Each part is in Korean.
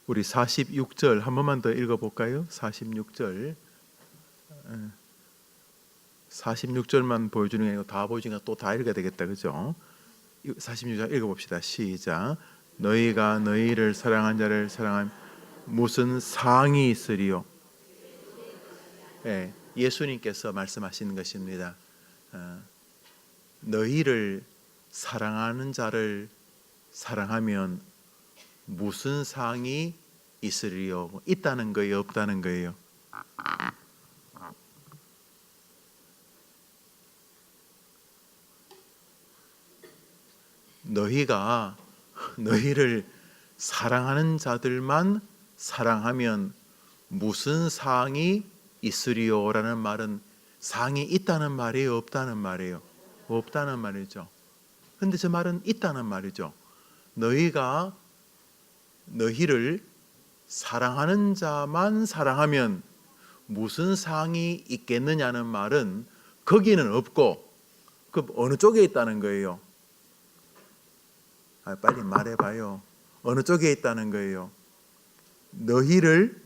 우리 46절 한 번만 더 읽어볼까요? 46절 46절만 보여주는 게 아니고 다 보여주니까 또 다 읽어야 되겠다, 그죠? 46절 읽어봅시다. 시작. 너희가 너희를 사랑한 자를 사랑하면 무슨 상이 있으리요? 예, 예수님께서 말씀하시는 것입니다. 너희를 사랑하는 자를 사랑하면 무슨 상이 있으리요? 있다는 거예요, 없다는 거예요? 너희가 너희를 사랑하는 자들만 사랑하면 무슨 상이 있으리요라는 말은 상이 있다는 말이에요, 없다는 말이에요? 없다는 말이죠. 근데 저 말은 있다는 말이죠. 너희가 너희를 사랑하는 자만 사랑하면 무슨 상이 있겠느냐는 말은 거기는 없고 그 어느 쪽에 있다는 거예요? 빨리 말해봐요. 어느 쪽에 있다는 거예요? 너희를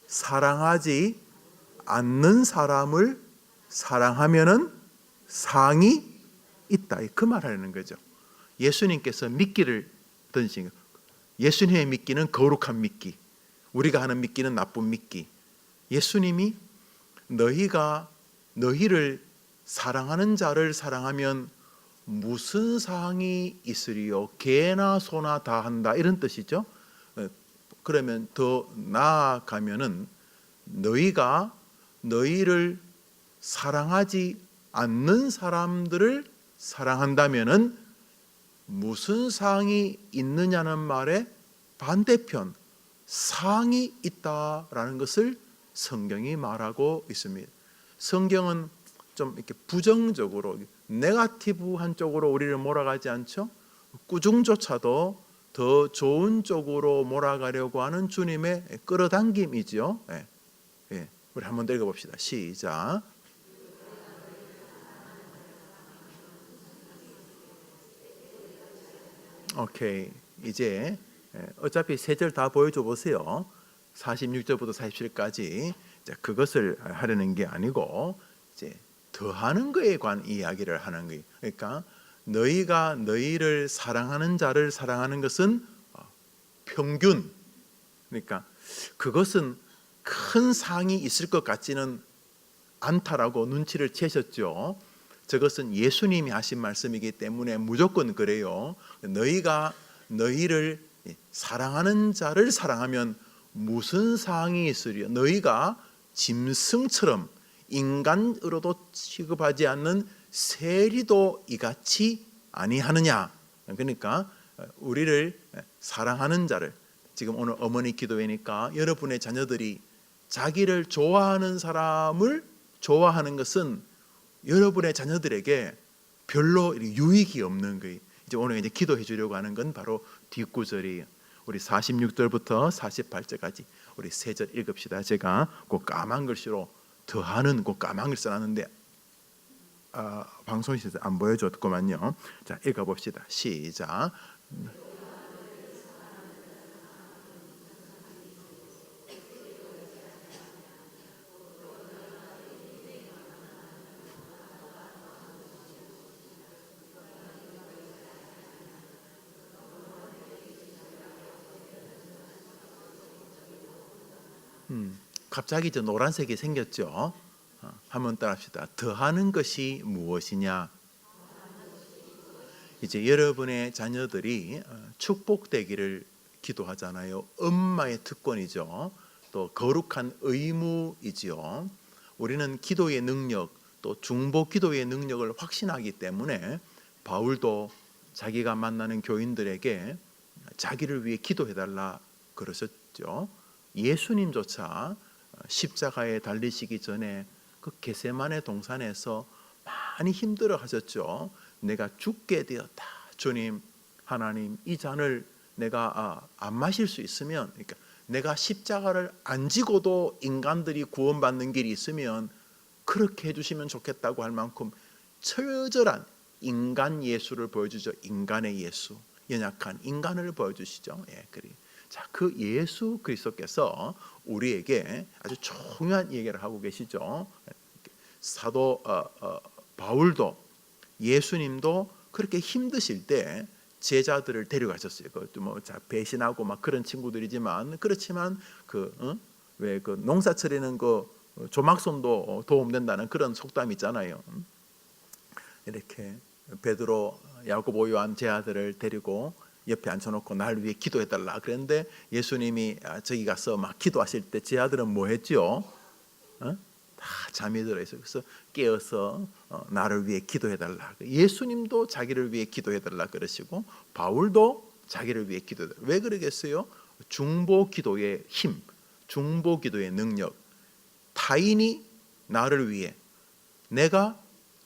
사랑하지 않는 사람을 사랑하면은 상이 있다. 그 말하는 거죠. 예수님께서 미끼를 던지신 거. 예수님의 미끼는 거룩한 미끼. 우리가 하는 미끼는 나쁜 미끼. 예수님이 너희가 너희를 사랑하는 자를 사랑하면 무슨 상이 있으리요? 개나 소나 다 한다, 이런 뜻이죠. 그러면 더 나아가면은 너희가 너희를 사랑하지 않는 사람들을 사랑한다면은 무슨 상이 있느냐는 말의 반대편, 상이 있다라는 것을 성경이 말하고 있습니다. 성경은 좀 이렇게 부정적으로 네거티브한 쪽으로 우리를 몰아가지 않죠. 꾸중조차도 더 좋은 쪽으로 몰아가려고 하는 주님의 끌어당김이지요. 우리 한번 더 읽어봅시다. 시작. 오케이. 이제 어차피 세 절 다 보여줘 보세요. 46절부터 47절까지 그것을 하려는 게 아니고 이제 더하는 거에 관한 이야기를 하는 거예요. 그러니까 너희가 너희를 사랑하는 자를 사랑하는 것은 평균. 그러니까 그것은 큰 상이 있을 것 같지는 않다라고 눈치를 채셨죠. 저것은 예수님이 하신 말씀이기 때문에 무조건 그래요. 너희가 너희를 사랑하는 자를 사랑하면 무슨 상이 있으리요? 너희가 짐승처럼 인간으로도 취급하지 않는 세리도 이같이 아니하느냐. 그러니까 우리를 사랑하는 자를, 지금 오늘 어머니 기도회니까 여러분의 자녀들이 자기를 좋아하는 사람을 좋아하는 것은 여러분의 자녀들에게 별로 유익이 없는 거예요. 이제 오늘 이제 기도해 주려고 하는 건 바로 뒷구절이에요. 우리 46절부터 48절까지 우리 세 절 읽읍시다. 제가 그 까만 글씨로 더하는 그 까만 글 써놨는데 방송실에서 안 보여줬구만요. 자, 읽어봅시다. 시작. 갑자기 저 노란색이 생겼죠. 한번 따라합시다. 더하는 것이 무엇이냐? 이제 여러분의 자녀들이 축복되기를 기도하잖아요. 엄마의 특권이죠. 또 거룩한 의무이지요. 우리는 기도의 능력, 또 중보 기도의 능력을 확신하기 때문에 바울도 자기가 만나는 교인들에게 자기를 위해 기도해달라 그러셨죠. 예수님조차 십자가에 달리시기 전에 그 겟세마네 동산에서 많이 힘들어 하셨죠. 내가 죽게 되었다. 주님, 하나님, 이 잔을 내가 안 마실 수 있으면, 그러니까 내가 십자가를 안 지고도 인간들이 구원받는 길이 있으면 그렇게 해주시면 좋겠다고 할 만큼 처절한 인간 예수를 보여주죠. 인간의 예수, 연약한 인간을 보여주시죠. 그래. 자, 그 예수 그리스도께서 우리에게 아주 중요한 얘기를 하고 계시죠. 사도 바울도 예수님도 그렇게 힘드실 때 제자들을 데려가셨어요. 그것도 뭐 배신하고 막 그런 친구들이지만, 그렇지만 왜 그 농사철에는 그 조막손도 도움된다는 그런 속담이 있잖아요. 이렇게 베드로, 야고보, 요한 제자들을 데리고 옆에 앉혀놓고 날 위해 기도해달라 그랬는데, 예수님이 저기 가서 막 기도하실 때 제자들은 뭐 했죠? 다 잠이 들어 있어요. 그래서 깨어서 나를 위해 기도해달라. 예수님도 자기를 위해 기도해달라 그러시고, 바울도 자기를 위해 기도해달라. 왜 그러겠어요? 중보 기도의 힘, 중보 기도의 능력. 타인이 나를 위해, 내가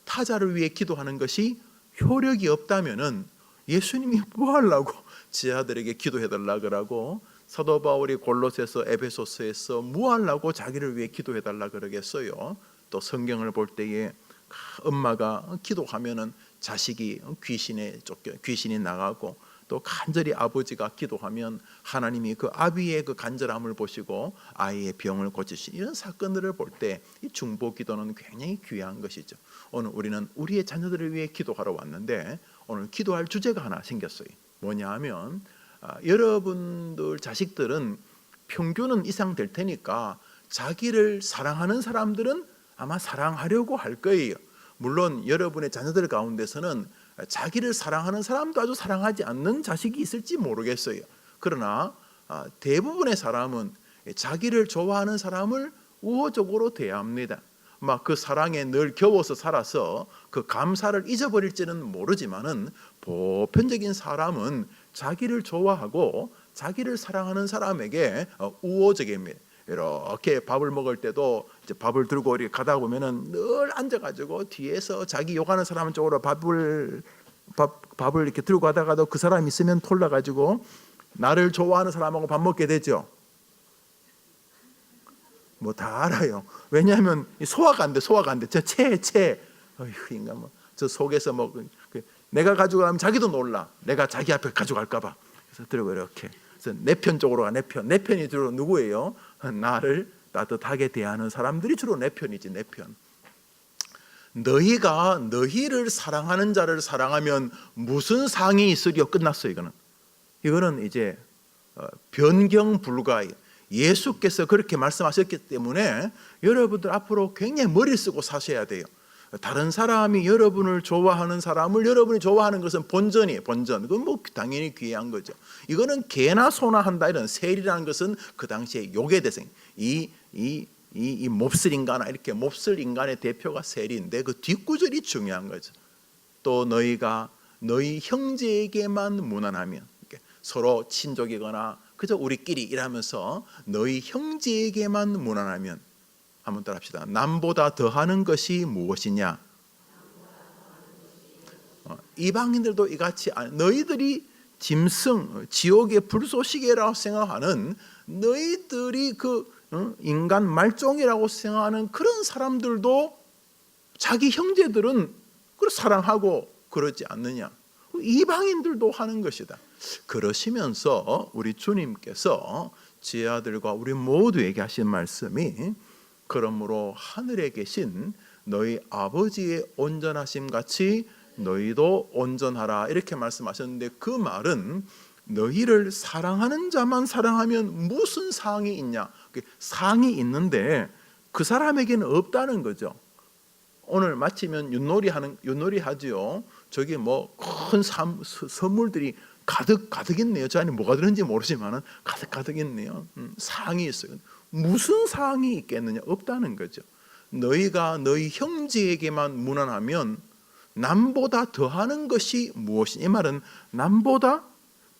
타자를 위해 기도하는 것이 효력이 없다면은 예수님이 뭐 하려고 제자들에게 기도해달라 그러고, 사도 바울이 골로새서, 에베소서에서 뭐 하려고 자기를 위해 기도해달라 그러겠어요? 또 성경을 볼 때에 엄마가 기도하면은 자식이 귀신이 나가고, 또 간절히 아버지가 기도하면 하나님이 그 아비의 그 간절함을 보시고 아이의 병을 고치신 이런 사건들을 볼 때 이 중보 기도는 굉장히 귀한 것이죠. 오늘 우리는 우리의 자녀들을 위해 기도하러 왔는데, 오늘 기도할 주제가 하나 생겼어요. 뭐냐 하면 여러분들 자식들은 평균은 이상 될 테니까 자기를 사랑하는 사람들은 아마 사랑하려고 할 거예요. 물론 여러분의 자녀들 가운데서는 자기를 사랑하는 사람도 아주 사랑하지 않는 자식이 있을지 모르겠어요. 그러나 대부분의 사람은 자기를 좋아하는 사람을 우호적으로 대합니다. 막 그 사랑에 늘 겨워서 살아서 그 감사를 잊어버릴지는 모르지만은, 보편적인 사람은 자기를 좋아하고 자기를 사랑하는 사람에게 우호적입니다. 이렇게 밥을 먹을 때도 이제 밥을 들고 이렇게 가다 보면은 늘 앉아가지고 뒤에서 자기 욕하는 사람 쪽으로 밥을 이렇게 들고 가다가도 그 사람 있으면 톨라가지고 나를 좋아하는 사람하고 밥 먹게 되죠. 뭐 다 알아요. 왜냐하면 소화가 안 돼. 저 어휴, 인간 뭐 저 속에서 뭐 내가 가져가면 자기도 놀라. 내가 자기 앞에 가져갈까봐. 그래서 들고 이렇게. 그래서 내 편 쪽으로 가. 내 편이 주로 누구예요? 나를 따뜻하게 대하는 사람들이 주로 내 편이지. 내 편. 너희가 너희를 사랑하는 자를 사랑하면 무슨 상이 있으리요? 끝났어요. 이거는 이제 변경 불가예요. 예수께서 그렇게 말씀하셨기 때문에 여러분들 앞으로 굉장히 머리를 쓰고 사셔야 돼요. 다른 사람이 여러분을 좋아하는 사람을 여러분이 좋아하는 것은 본전이에요. 본전. 그건 뭐 당연히 귀한 거죠. 이거는 개나 소나 한다 이런 셀이라는 것은 그 당시에 욕의 대상. 이 몹쓸 인간아, 이렇게 몹쓸 인간의 대표가 셀인데, 그 뒷구절이 중요한 거죠. 또 너희가 너희 형제에게만 무난하면, 서로 친족이거나 그저 우리끼리 일하면서 너희 형제에게만 무난하면, 한번 따라합시다. 남보다 더하는 것이 무엇이냐? 이방인들도 이같이 너희들이 짐승, 지옥의 불쏘시개라고 생각하는, 너희들이 그 인간 말종이라고 생각하는 그런 사람들도 자기 형제들은 사랑하고 그러지 않느냐? 이방인들도 하는 것이다. 그러시면서 우리 주님께서 제 아들과 우리 모두에게 하신 말씀이, 그러므로 하늘에 계신 너희 아버지의 온전하심 같이 너희도 온전하라, 이렇게 말씀하셨는데, 그 말은 너희를 사랑하는 자만 사랑하면 무슨 상이 있냐? 상이 있는데 그 사람에게는 없다는 거죠. 오늘 마치면 윷놀이 하지요. 저기 뭐 큰 선물들이 가득 있네요. 저 안에 뭐가 들었는지 모르지만은 가득 있네요. 상이 있어요. 무슨 상이 있겠느냐? 없다는 거죠. 너희가 너희 형제에게만 무난하면 남보다 더하는 것이 무엇이냐? 이 말은 남보다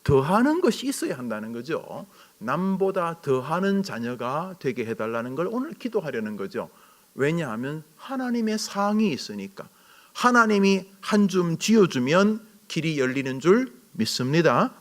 더하는 것이 있어야 한다는 거죠. 남보다 더하는 자녀가 되게 해달라는 걸 오늘 기도하려는 거죠. 왜냐하면 하나님의 상이 있으니까. 하나님이 한 줌 쥐어주면 길이 열리는 줄 믿습니다.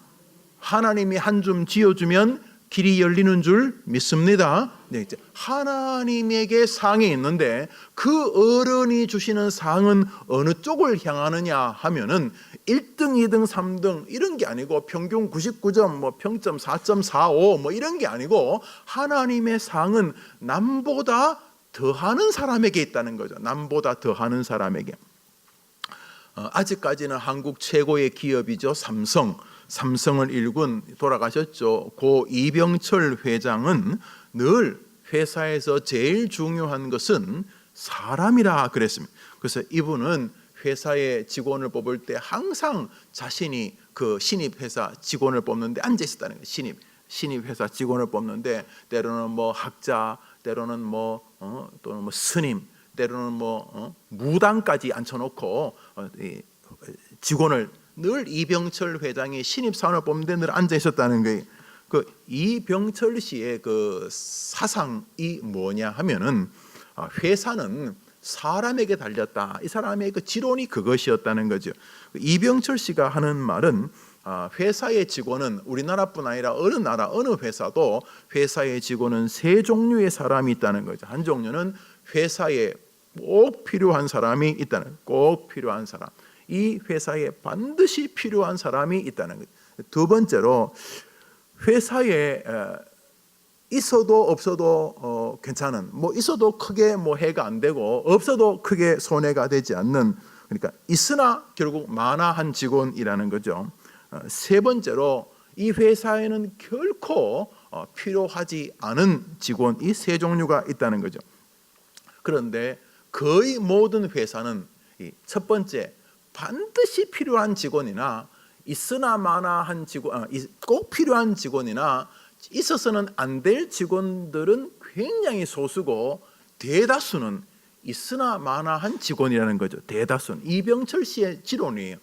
하나님이 한 줌 쥐어주면 길이 열리는 줄 믿습니다. 네, 이제 하나님에게 상이 있는데 그 어른이 주시는 상은 어느 쪽을 향하느냐 하면은 1등, 2등, 3등 이런 게 아니고 평균 99점, 뭐 평점 4.45 뭐 이런 게 아니고 하나님의 상은 남보다 더하는 사람에게 있다는 거죠. 남보다 더하는 사람에게. 아직까지는 한국 최고의 기업이죠. 삼성을 일군 돌아가셨죠. 고 이병철 회장은 늘 회사에서 제일 중요한 것은 사람이라 그랬습니다. 그래서 이분은 회사의 직원을 뽑을 때 항상 자신이 그 신입회사 직원을 뽑는데 앉아 있었다는 거예요. 신입회사 직원을 뽑는데 때로는 뭐 학자, 때로는 또는 뭐 스님, 때로는 무당까지 앉혀놓고 직원을 늘 이병철 회장이 신입사원을 뽑는데 늘 앉아 있었다는 거예요. 그 이병철 씨의 그 사상이 뭐냐 하면은 회사는 사람에게 달렸다. 이 사람의 그 지론이 그것이었다는 거죠. 이병철 씨가 하는 말은 회사의 직원은 우리나라뿐 아니라 어느 나라 어느 회사도 회사의 직원은 세 종류의 사람이 있다는 거죠. 한 종류는 회사에 꼭 필요한 사람이 있다는, 꼭 필요한 사람. 이 회사에 반드시 필요한 사람이 있다는 거예요. 두 번째로 회사에 있어도 없어도 괜찮은, 뭐 있어도 크게 뭐 해가 안 되고 없어도 크게 손해가 되지 않는, 그러니까 있으나 결국 마나한 직원이라는 거죠. 세 번째로 이 회사에는 결코 필요하지 않은 직원, 이 세 종류가 있다는 거죠. 그런데 거의 모든 회사는 첫 번째 반드시 필요한 직원이나 있으나 마나한 직원, 꼭 필요한 직원이나 있어서는 안 될 직원들은 굉장히 소수고 대다수는 있으나 마나한 직원이라는 거죠. 대다수는. 이병철 씨의 지론이에요.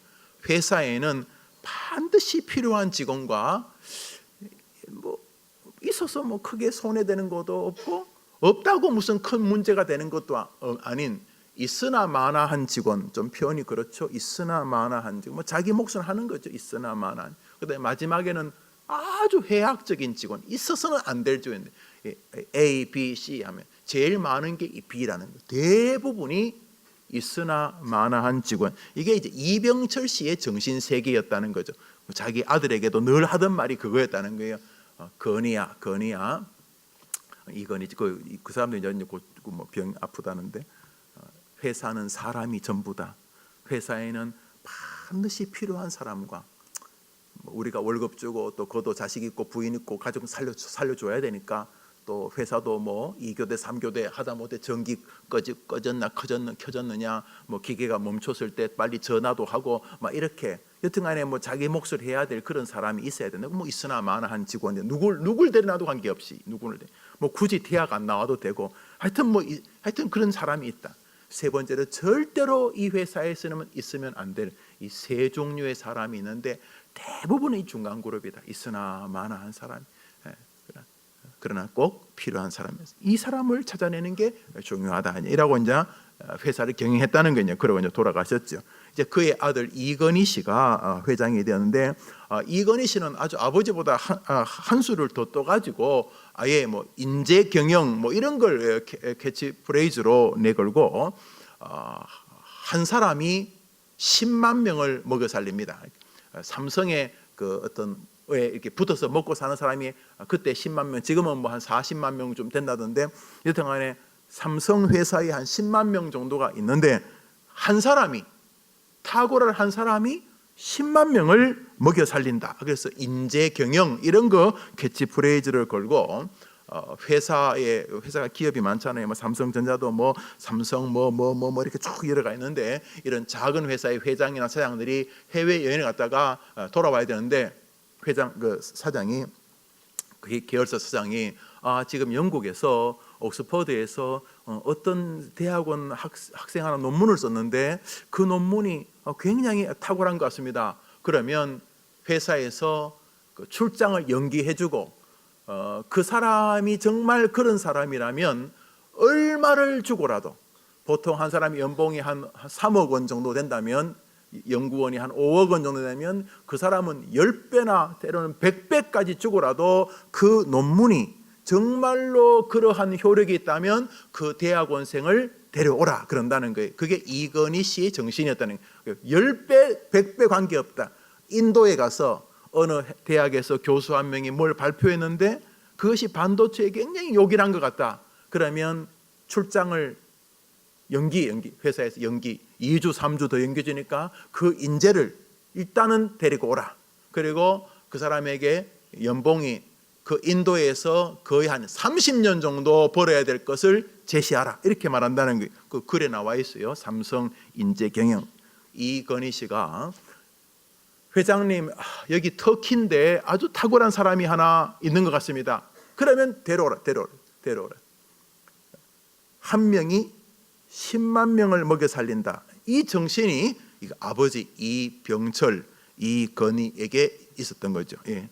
회사에는 반드시 필요한 직원과 뭐 있어서 뭐 크게 손해되는 것도 없고 없다고 무슨 큰 문제가 되는 것도 아닌 있으나 마나한 직원, 좀 표현이 그렇죠. 있으나 마나한 직원, 뭐 자기 몫을 하는 거죠. 있으나 마나한. 그다음에 마지막에는 아주 해학적인 직원, 있어서는 안 될 직원. A, B, C 하면 제일 많은 게 B라는 거예요. 대부분이 있으나 마나한 직원. 이게 이제 이병철 씨의 정신 세계였다는 거죠. 자기 아들에게도 늘 하던 말이 그거였다는 거예요. 건이야. 이건이 그 사람도 이제 뭐 병 아프다는데. 회사는 사람이 전부다. 회사에는 반드시 필요한 사람과 우리가 월급 주고 또 그도 자식 있고 부인 있고 가족 살려줘야 되니까 또 회사도 뭐 2교대 3교대 하다못해 전기 켜졌느냐 뭐 기계가 멈췄을 때 빨리 전화도 하고 막 이렇게 여튼간에 뭐 자기 몫을 해야 될 그런 사람이 있어야 된다. 뭐 있으나 마나한 직원이 누굴 데려놔도 관계없이 누구를 뭐 굳이 대학 안 나와도 되고 하여튼 그런 사람이 있다. 세 번째로 절대로 이 회사에서는 있으면 안 될 이 세 종류의 사람이 있는데 대부분은 이 중간 그룹이다. 있으나 마나한 사람, 그러나 꼭 필요한 사람이었어. 이 사람을 찾아내는 게 중요하다. 이라고 이제 회사를 경영했다는 거냐. 그러고 이제 돌아가셨죠. 이제 그의 아들 이건희 씨가 회장이 되었는데 이건희 씨는 아주 아버지보다 한 수를 더 떠가지고 아예 뭐 인재 경영 뭐 이런 걸 캐치프레이즈로 내걸고 한 사람이 10만 명을 먹여 살립니다. 삼성의 그 어떤 왜 이렇게 붙어서 먹고 사는 사람이 그때 10만 명, 지금은 뭐 한 40만 명 좀 된다던데 여튼간에 삼성 회사에 한 10만 명 정도가 있는데 한 사람이 탁월한 한 사람이 10만 명을 먹여 살린다. 그래서 인재 경영 이런 거 캐치프레이즈를 걸고 회사가 기업이 많잖아요. 뭐 삼성전자도 뭐 삼성 뭐 이렇게 쭉 여러가 있는데 이런 작은 회사의 회장이나 사장들이 해외 여행을 갔다가 돌아와야 되는데 그 사장이 그 계열사 사장이 지금 영국에서 옥스퍼드에서 어떤 대학원 학생 하나 논문을 썼는데 그 논문이 굉장히 탁월한 것 같습니다. 그러면 회사에서 그 출장을 연기해주고 그 사람이 정말 그런 사람이라면 얼마를 주고라도 보통 한 사람이 연봉이 한 3억 원 정도 된다면 연구원이 한 5억 원 정도 되면 그 사람은 10배나 때로는 100배까지 주고라도 그 논문이 정말로 그러한 효력이 있다면 그 대학원생을 데려오라 그런다는 거예요. 그게 이건희 씨의 정신이었다는 거예요. 10배, 100배 관계없다. 인도에 가서 어느 대학에서 교수 한 명이 뭘 발표했는데 그것이 반도체에 굉장히 요긴한 것 같다. 그러면 출장을 회사에서 연기 2주 3주 더 연기주니까 그 인재를 일단은 데리고 오라. 그리고 그 사람에게 연봉이 그 인도에서 거의 한 30년 정도 벌어야 될 것을 제시하라. 이렇게 말한다는 거예요. 그 글에 나와 있어요. 삼성 인재 경영. 이건희 씨가 회장님, 여기 터키인데 아주 탁월한 사람이 하나 있는 것 같습니다. 그러면 데려오라. 한 명이 10만 명을 먹여 살린다. 이 정신이 아버지 이병철, 이건희에게 있었던 거죠. 예.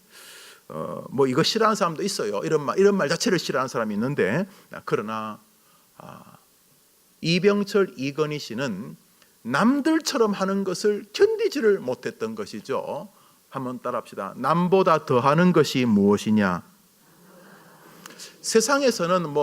뭐 이거 싫어하는 사람도 있어요. 이런 말 자체를 싫어하는 사람이 있는데, 그러나 이병철, 이건희 씨는 남들처럼 하는 것을 견디지를 못했던 것이죠. 한번 따라합시다. 남보다 더하는 것이 무엇이냐? 세상에서는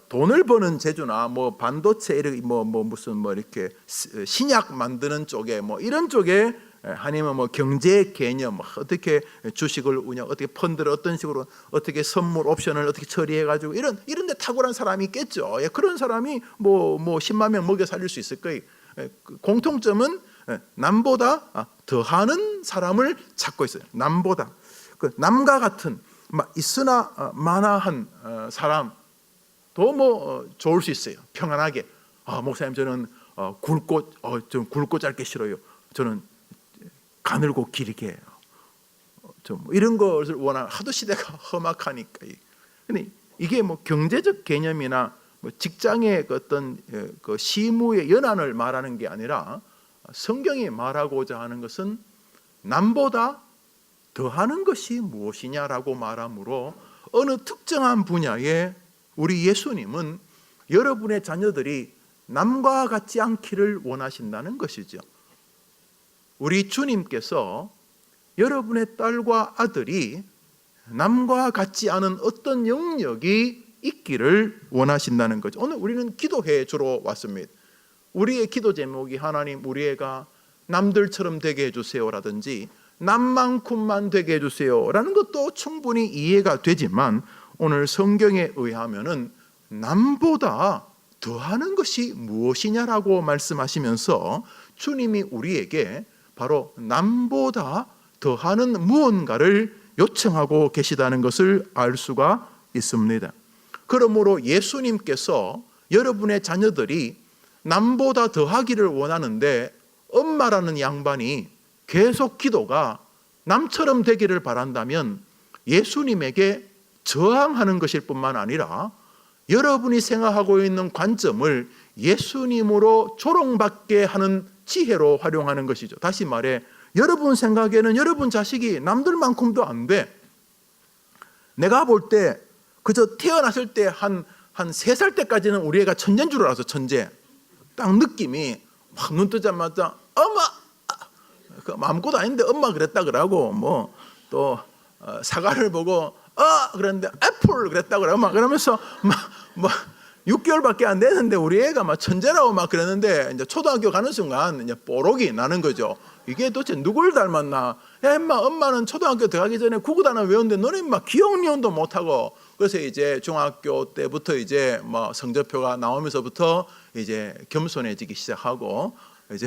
돈을 버는 재주나 반도체 무슨 이렇게 신약 만드는 쪽에 이런 쪽에 아니면 경제 개념 어떻게 주식을 운영 어떻게 펀드를 어떤 식으로 어떻게 선물 옵션을 어떻게 처리해 가지고 이런 데 탁월한 사람이 있겠죠. 그런 사람이 10만 명 먹여 살릴 수 있을 거예요. 공통점은 남보다 더하는 사람을 찾고 있어요. 남보다 남과 같은 있으나 마나한 사람도 좋을 수 있어요. 평안하게 목사님 저는 좀 굵고 짧게 싫어요. 저는 가늘고 길게 좀 이런 것을 원하는 하도 시대가 험악하니까. 근데 이게 경제적 개념이나 직장의 어떤 그 시무의 연한을 말하는 게 아니라 성경이 말하고자 하는 것은 남보다 더하는 것이 무엇이냐라고 말하므로 어느 특정한 분야에 우리 예수님은 여러분의 자녀들이 남과 같지 않기를 원하신다는 것이죠. 우리 주님께서 여러분의 딸과 아들이 남과 같지 않은 어떤 영역이 있기를 원하신다는 거죠. 오늘 우리는 기도회 주로 왔습니다. 우리의 기도 제목이 하나님 우리 애가 남들처럼 되게 해주세요라든지 남만큼만 되게 해주세요라는 것도 충분히 이해가 되지만 오늘 성경에 의하면은 남보다 더하는 것이 무엇이냐라고 말씀하시면서 주님이 우리에게 바로 남보다 더하는 무언가를 요청하고 계시다는 것을 알 수가 있습니다. 그러므로 예수님께서 여러분의 자녀들이 남보다 더하기를 원하는데 엄마라는 양반이 계속 기도가 남처럼 되기를 바란다면 예수님에게 저항하는 것일 뿐만 아니라 여러분이 생각하고 있는 관점을 예수님으로 조롱받게 하는 지혜로 활용하는 것이죠. 다시 말해 여러분 생각에는 여러분 자식이 남들만큼도 안 돼. 내가 볼 때 그저 태어났을 때 한 3살 때까지는 우리 애가 천재인 줄 알았어. 천재. 딱 느낌이 막 눈 뜨자마자 엄마 아무것도 아닌데 엄마 그랬다 그러고 또 사과를 보고 그랬는데 애플 그랬다 그러고 그러면서 6개월밖에 안 됐는데 우리 애가 천재라고 그랬는데 이제 초등학교 가는 순간 이제 뽀록이 나는 거죠. 이게 도대체 누굴 닮았나? 엄마는 초등학교 들어가기 전에 구구단어 외웠는데 너는 기억력도 못하고. 그래서 이제 중학교 때부터 이제 성적표가 나오면서부터 이제 겸손해지기 시작하고 이제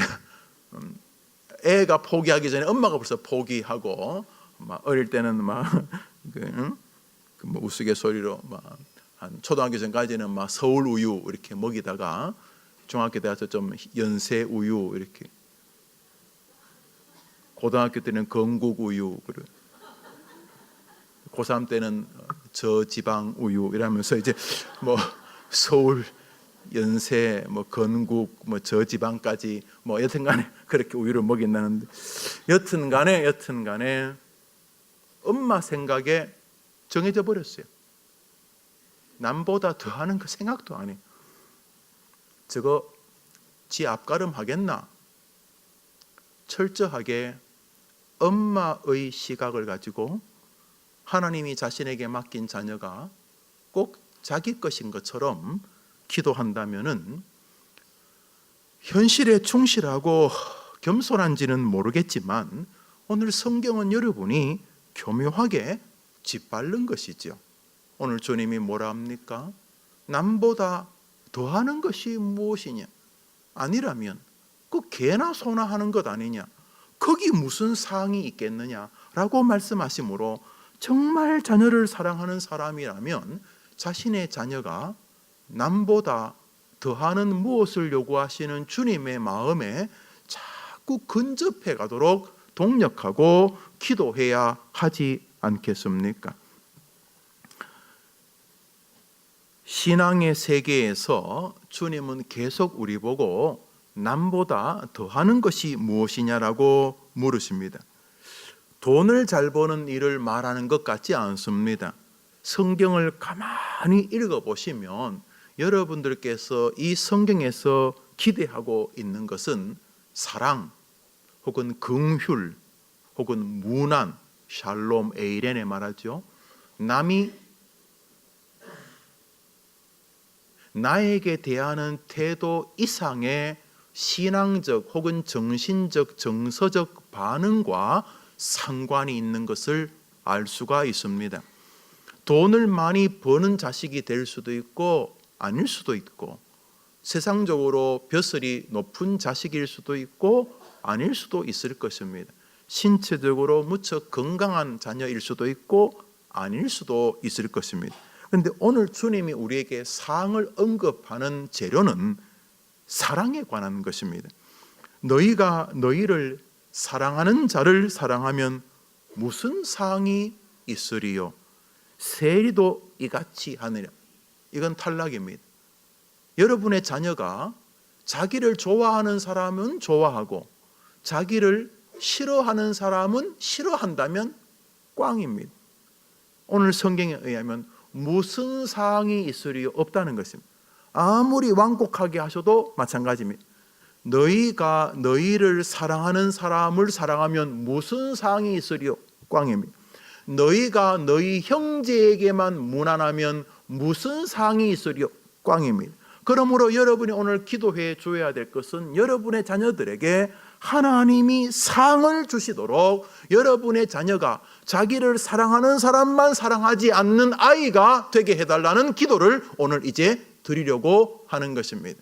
애가 포기하기 전에 엄마가 벌써 포기하고 어릴 때는 우스갯소리로 한 초등학교 전까지는 서울 우유 이렇게 먹이다가 중학교 때 와서 좀 연세 우유 이렇게 고등학교 때는 건국 우유 고3 때는 저지방 우유 이러면서 이제 서울 연세 건국 저지방까지 여튼간에 그렇게 우유를 먹인다는데 여튼간에 엄마 생각에 정해져 버렸어요. 남보다 더하는 그 생각도 안 해. 저거 지 앞가름 하겠나? 철저하게 엄마의 시각을 가지고 하나님이 자신에게 맡긴 자녀가 꼭 자기 것인 것처럼 기도한다면은 현실에 충실하고 겸손한지는 모르겠지만 오늘 성경은 여러분이 교묘하게 짓밟는 것이죠. 오늘 주님이 뭐라 합니까? 남보다 더하는 것이 무엇이냐? 아니라면 그 개나 소나 하는 것 아니냐? 거기 무슨 사항이 있겠느냐라고 말씀하시므로 정말 자녀를 사랑하는 사람이라면 자신의 자녀가 남보다 더하는 무엇을 요구하시는 주님의 마음에 자꾸 근접해 가도록 동력하고 기도해야 하지 않겠습니까? 신앙의 세계에서 주님은 계속 우리 보고 남보다 더하는 것이 무엇이냐라고 물으십니다. 돈을 잘 버는 일을 말하는 것 같지 않습니다. 성경을 가만히 읽어보시면 여러분들께서 이 성경에서 기대하고 있는 것은 사랑 혹은 긍휼 혹은 문안, 샬롬, 에이렌에 말하죠. 남이 나에게 대하는 태도 이상의 신앙적 혹은 정신적 정서적 반응과 상관이 있는 것을 알 수가 있습니다. 돈을 많이 버는 자식이 될 수도 있고 아닐 수도 있고, 세상적으로 벼슬이 높은 자식일 수도 있고 아닐 수도 있을 것입니다. 신체적으로 무척 건강한 자녀일 수도 있고 아닐 수도 있을 것입니다. 그런데 오늘 주님이 우리에게 사랑을 언급하는 재료는 사랑에 관한 것입니다. 너희가 너희를 사랑하는 자를 사랑하면 무슨 사항이 있으리요? 세리도 이같이 하느냐. 이건 탈락입니다. 여러분의 자녀가 자기를 좋아하는 사람은 좋아하고 자기를 싫어하는 사람은 싫어한다면 꽝입니다. 오늘 성경에 의하면 무슨 사항이 있으리요? 없다는 것입니다. 아무리 완곡하게 하셔도 마찬가지입니다. 너희가 너희를 사랑하는 사람을 사랑하면 무슨 사항이 있으리요? 꽝입니다. 너희가 너희 형제에게만 무난하면 무슨 사항이 있으리요? 꽝입니다. 그러므로 여러분이 오늘 기도해 줘야 될 것은 여러분의 자녀들에게 하나님이 상을 주시도록 여러분의 자녀가 자기를 사랑하는 사람만 사랑하지 않는 아이가 되게 해달라는 기도를 오늘 이제 드리려고 하는 것입니다.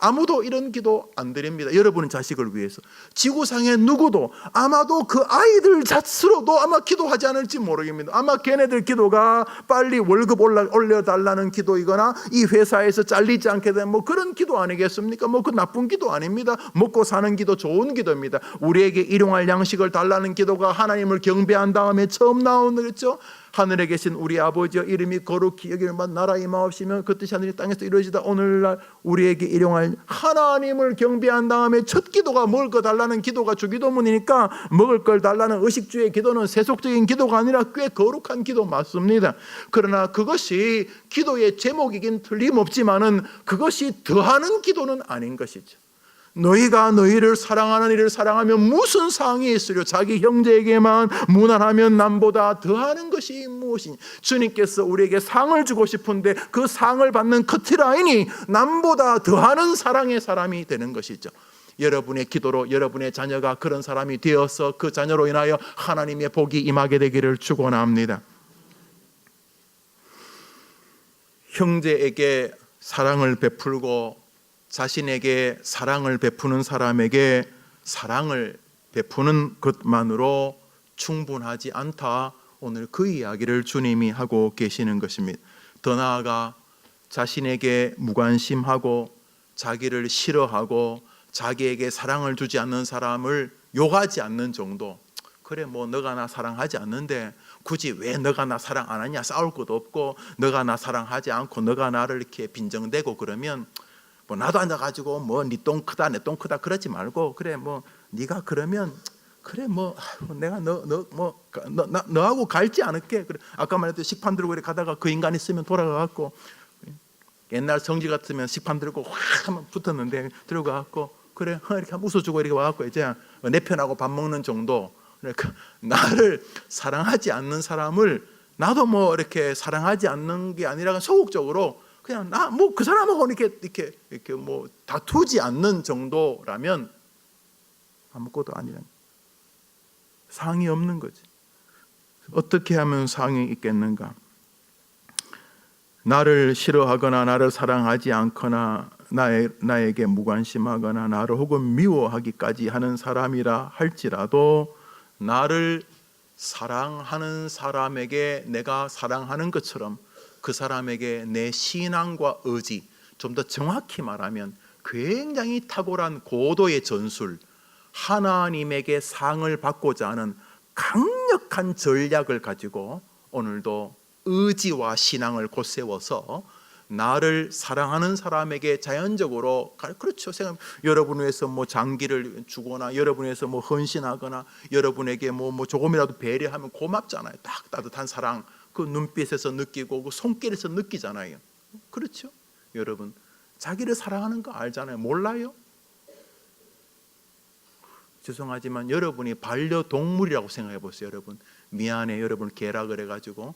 아무도 이런 기도 안 드립니다. 여러분의 자식을 위해서. 지구상의 누구도 아마도 그 아이들 자스로도 아마 기도하지 않을지 모르겠습니다. 아마 걔네들 기도가 빨리 월급 올려달라는 기도이거나 이 회사에서 잘리지 않게 된 뭐 그런 기도 아니겠습니까? 뭐 그 나쁜 기도 아닙니다. 먹고 사는 기도 좋은 기도입니다. 우리에게 일용할 양식을 달라는 기도가 하나님을 경배한 다음에 처음 나오는 거죠. 하늘에 계신 우리 아버지여 이름이 거룩히 여기면 나라 임하옵시며 그 뜻이 하늘이 땅에서 이루어지다. 오늘날 우리에게 일용할 하나님을 경배한 다음에 첫 기도가 먹을 거 달라는 기도가 주기도문이니까 먹을 걸 달라는 의식주의 기도는 세속적인 기도가 아니라 꽤 거룩한 기도 맞습니다. 그러나 그것이 기도의 제목이긴 틀림없지만은 그것이 더하는 기도는 아닌 것이죠. 너희가 너희를 사랑하는 이를 사랑하면 무슨 사항이 있으려? 자기 형제에게만 무난하면 남보다 더하는 것이 무엇이니? 주님께서 우리에게 상을 주고 싶은데 그 상을 받는 커트라인이 남보다 더하는 사랑의 사람이 되는 것이죠. 여러분의 기도로 여러분의 자녀가 그런 사람이 되어서 그 자녀로 인하여 하나님의 복이 임하게 되기를 축원합니다. 형제에게 사랑을 베풀고 자신에게 사랑을 베푸는 사람에게 사랑을 베푸는 것만으로 충분하지 않다. 오늘 그 이야기를 주님이 하고 계시는 것입니다. 더 나아가 자신에게 무관심하고 자기를 싫어하고 자기에게 사랑을 주지 않는 사람을 욕하지 않는 정도. 그래 뭐 너가 나 사랑하지 않는데 굳이 왜 너가 나 사랑 안 하냐, 싸울 것도 없고 너가 나 사랑하지 않고 너가 나를 이렇게 빈정대고 그러면 뭐 나도 앉아가지고 뭐 네 똥 크다 내 똥 크다 그러지 말고 그래 뭐 네가 그러면 그래 뭐 내가 너하고 갈지 않을게. 그래 아까 말했듯이 식판 들고 이렇게 가다가 그 인간 있으면 돌아가갖고 옛날 성질 같으면 식판 들고 확 하면 붙었는데 들고 가갖고 그래 이렇게 한번 웃어주고 이렇게 와갖고 이제 내 편하고 밥 먹는 정도. 그러니까 나를 사랑하지 않는 사람을 나도 뭐 이렇게 사랑하지 않는 게 아니라 소극적으로 그냥 나 뭐 그 사람하고 이렇게 뭐 다투지 않는 정도라면 아무것도 아니란, 상이 없는 거지. 어떻게 하면 상이 있겠는가? 나를 싫어하거나 나를 사랑하지 않거나 나에게 무관심하거나 나를 혹은 미워하기까지 하는 사람이라 할지라도 나를 사랑하는 사람에게 내가 사랑하는 것처럼 그 사람에게 내 신앙과 의지, 좀 더 정확히 말하면 굉장히 탁월한 고도의 전술, 하나님에게 상을 받고자 하는 강력한 전략을 가지고 오늘도 의지와 신앙을 곧세워서 나를 사랑하는 사람에게 자연적으로, 그렇죠, 여러분 위해서 뭐 장기를 주거나 여러분 위해서 뭐 헌신하거나 여러분에게 뭐 조금이라도 배려하면 고맙잖아요. 딱 따뜻한 사랑 그 눈빛에서 느끼고 그 손길에서 느끼잖아요. 그렇죠? 여러분 자기를 사랑하는 거 알잖아요. 몰라요? 죄송하지만 여러분이 반려동물이라고 생각해 보세요. 여러분 미안해, 여러분 개라 그래가지고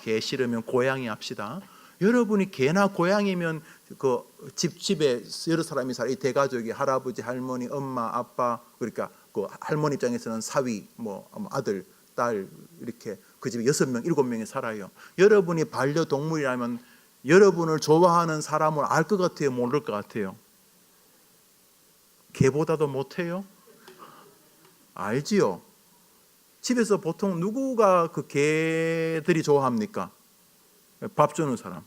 개 싫으면 고양이 합시다. 여러분이 개나 고양이면 그 집에 여러 사람이 살아, 이 대가족이 할아버지, 할머니, 엄마, 아빠, 그러니까 그 할머니 입장에서는 사위, 뭐 아들, 딸 이렇게 그 집에 6명, 7명이 살아요. 여러분이 반려동물이라면 여러분을 좋아하는 사람을 알 것 같아요, 모를 것 같아요? 개보다도 못해요? 알지요? 집에서 보통 누구가 그 개들이 좋아합니까? 밥 주는 사람.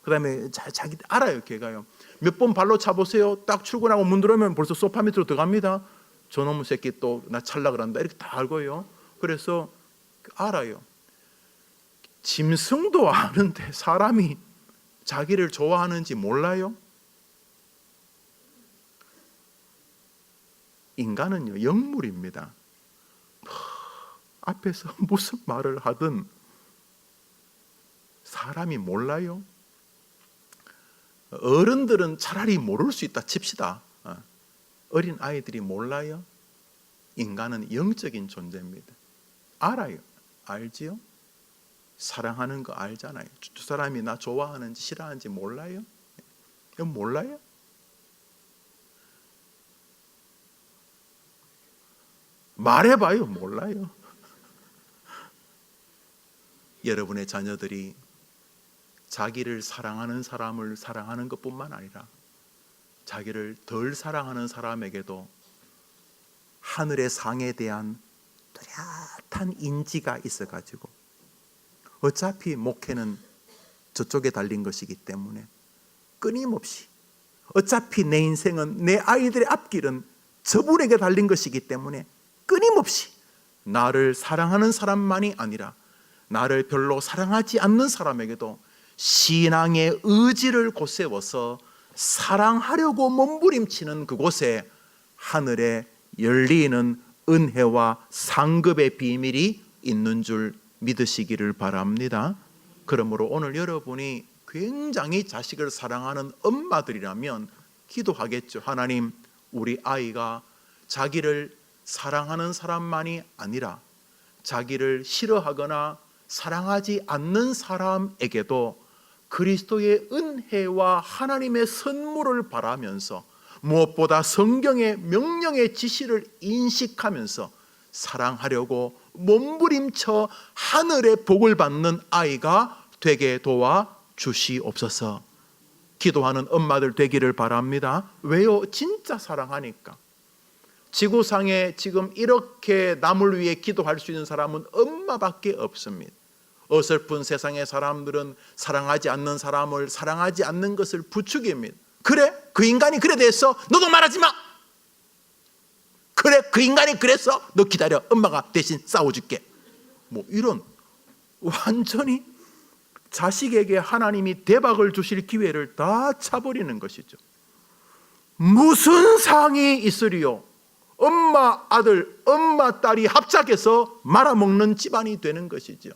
그 다음에 자기 알아요. 개가요. 몇 번 발로 차보세요. 딱 출근하고 문 들어오면 벌써 소파 밑으로 들어갑니다. 저놈의 새끼 또 나 찰라 그런다. 이렇게 다 알고요. 그래서 알아요. 짐승도 아는데 사람이 자기를 좋아하는지 몰라요? 인간은요, 영물입니다. 앞에서 무슨 말을 하든 사람이 몰라요? 어른들은 차라리 모를 수 있다 칩시다. 어린 아이들이 몰라요? 인간은 영적인 존재입니다. 알아요. 알지요? 사랑하는 거 알잖아요. 두 사람이 나 좋아하는지 싫어하는지 몰라요? 이건 몰라요? 말해봐요. 몰라요. 여러분의 자녀들이 자기를 사랑하는 사람을 사랑하는 것뿐만 아니라 자기를 덜 사랑하는 사람에게도 하늘의 상에 대한 뚜렷한 인지가 있어가지고 어차피 목회는 저쪽에 달린 것이기 때문에 끊임없이, 어차피 내 인생은 내 아이들의 앞길은 저분에게 달린 것이기 때문에 끊임없이 나를 사랑하는 사람만이 아니라 나를 별로 사랑하지 않는 사람에게도 신앙의 의지를 곧세워서 사랑하려고 몸부림치는 그곳에 하늘에 열리는 은혜와 상급의 비밀이 있는 줄 믿으시기를 바랍니다. 그러므로 오늘 여러분이 굉장히 자식을 사랑하는 엄마들이라면 기도하겠죠. 하나님, 우리 아이가 자기를 사랑하는 사람만이 아니라 자기를 싫어하거나 사랑하지 않는 사람에게도 그리스도의 은혜와 하나님의 선물을 바라면서 무엇보다 성경의 명령의 지시를 인식하면서 사랑하려고 몸부림쳐 하늘의 복을 받는 아이가 되게 도와 주시옵소서. 기도하는 엄마들 되기를 바랍니다. 왜요? 진짜 사랑하니까. 지구상에 지금 이렇게 남을 위해 기도할 수 있는 사람은 엄마밖에 없습니다. 어설픈 세상의 사람들은 사랑하지 않는 사람을 사랑하지 않는 것을 부추깁니다. 그래? 그 인간이 그래 됐어? 너도 말하지 마. 그래? 그 인간이 그랬어? 너 기다려. 엄마가 대신 싸워줄게. 뭐 이런 완전히 자식에게 하나님이 대박을 주실 기회를 다 차버리는 것이죠. 무슨 상이 있으리요? 엄마 아들, 엄마 딸이 합작해서 말아먹는 집안이 되는 것이죠.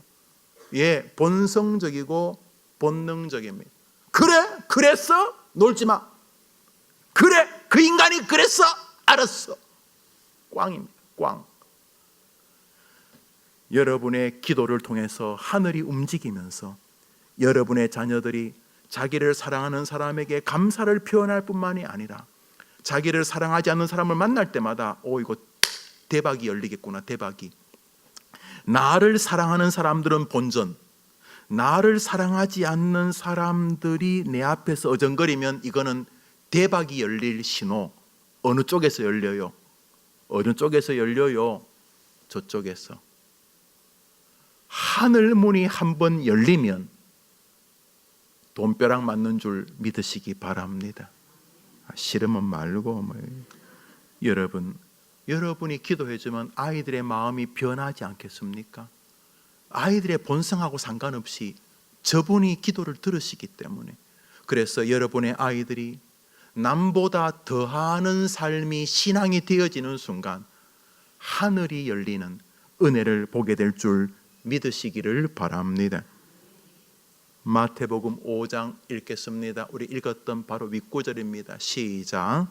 예, 본성적이고 본능적입니다. 그래? 그랬어? 놀지 마. 그래? 그 인간이 그랬어? 알았어. 꽝입니다. 꽝. 여러분의 기도를 통해서 하늘이 움직이면서 여러분의 자녀들이 자기를 사랑하는 사람에게 감사를 표현할 뿐만이 아니라 자기를 사랑하지 않는 사람을 만날 때마다 이거 대박이 열리겠구나. 대박이. 나를 사랑하는 사람들은 본전, 나를 사랑하지 않는 사람들이 내 앞에서 어정거리면 이거는 대박이 열릴 신호. 어느 쪽에서 열려요? 어느 쪽에서 열려요? 저쪽에서. 하늘 문이 한번 열리면 돈벼락 맞는 줄 믿으시기 바랍니다. 싫으면 말고. 여러분이 기도해주면 아이들의 마음이 변하지 않겠습니까? 아이들의 본성하고 상관없이 저분이 기도를 들으시기 때문에. 그래서 여러분의 아이들이 남보다 더하는 삶이 신앙이 되어지는 순간 하늘이 열리는 은혜를 보게 될 줄 믿으시기를 바랍니다. 마태복음 5장 읽겠습니다. 우리 읽었던 바로 윗구절입니다. 시작.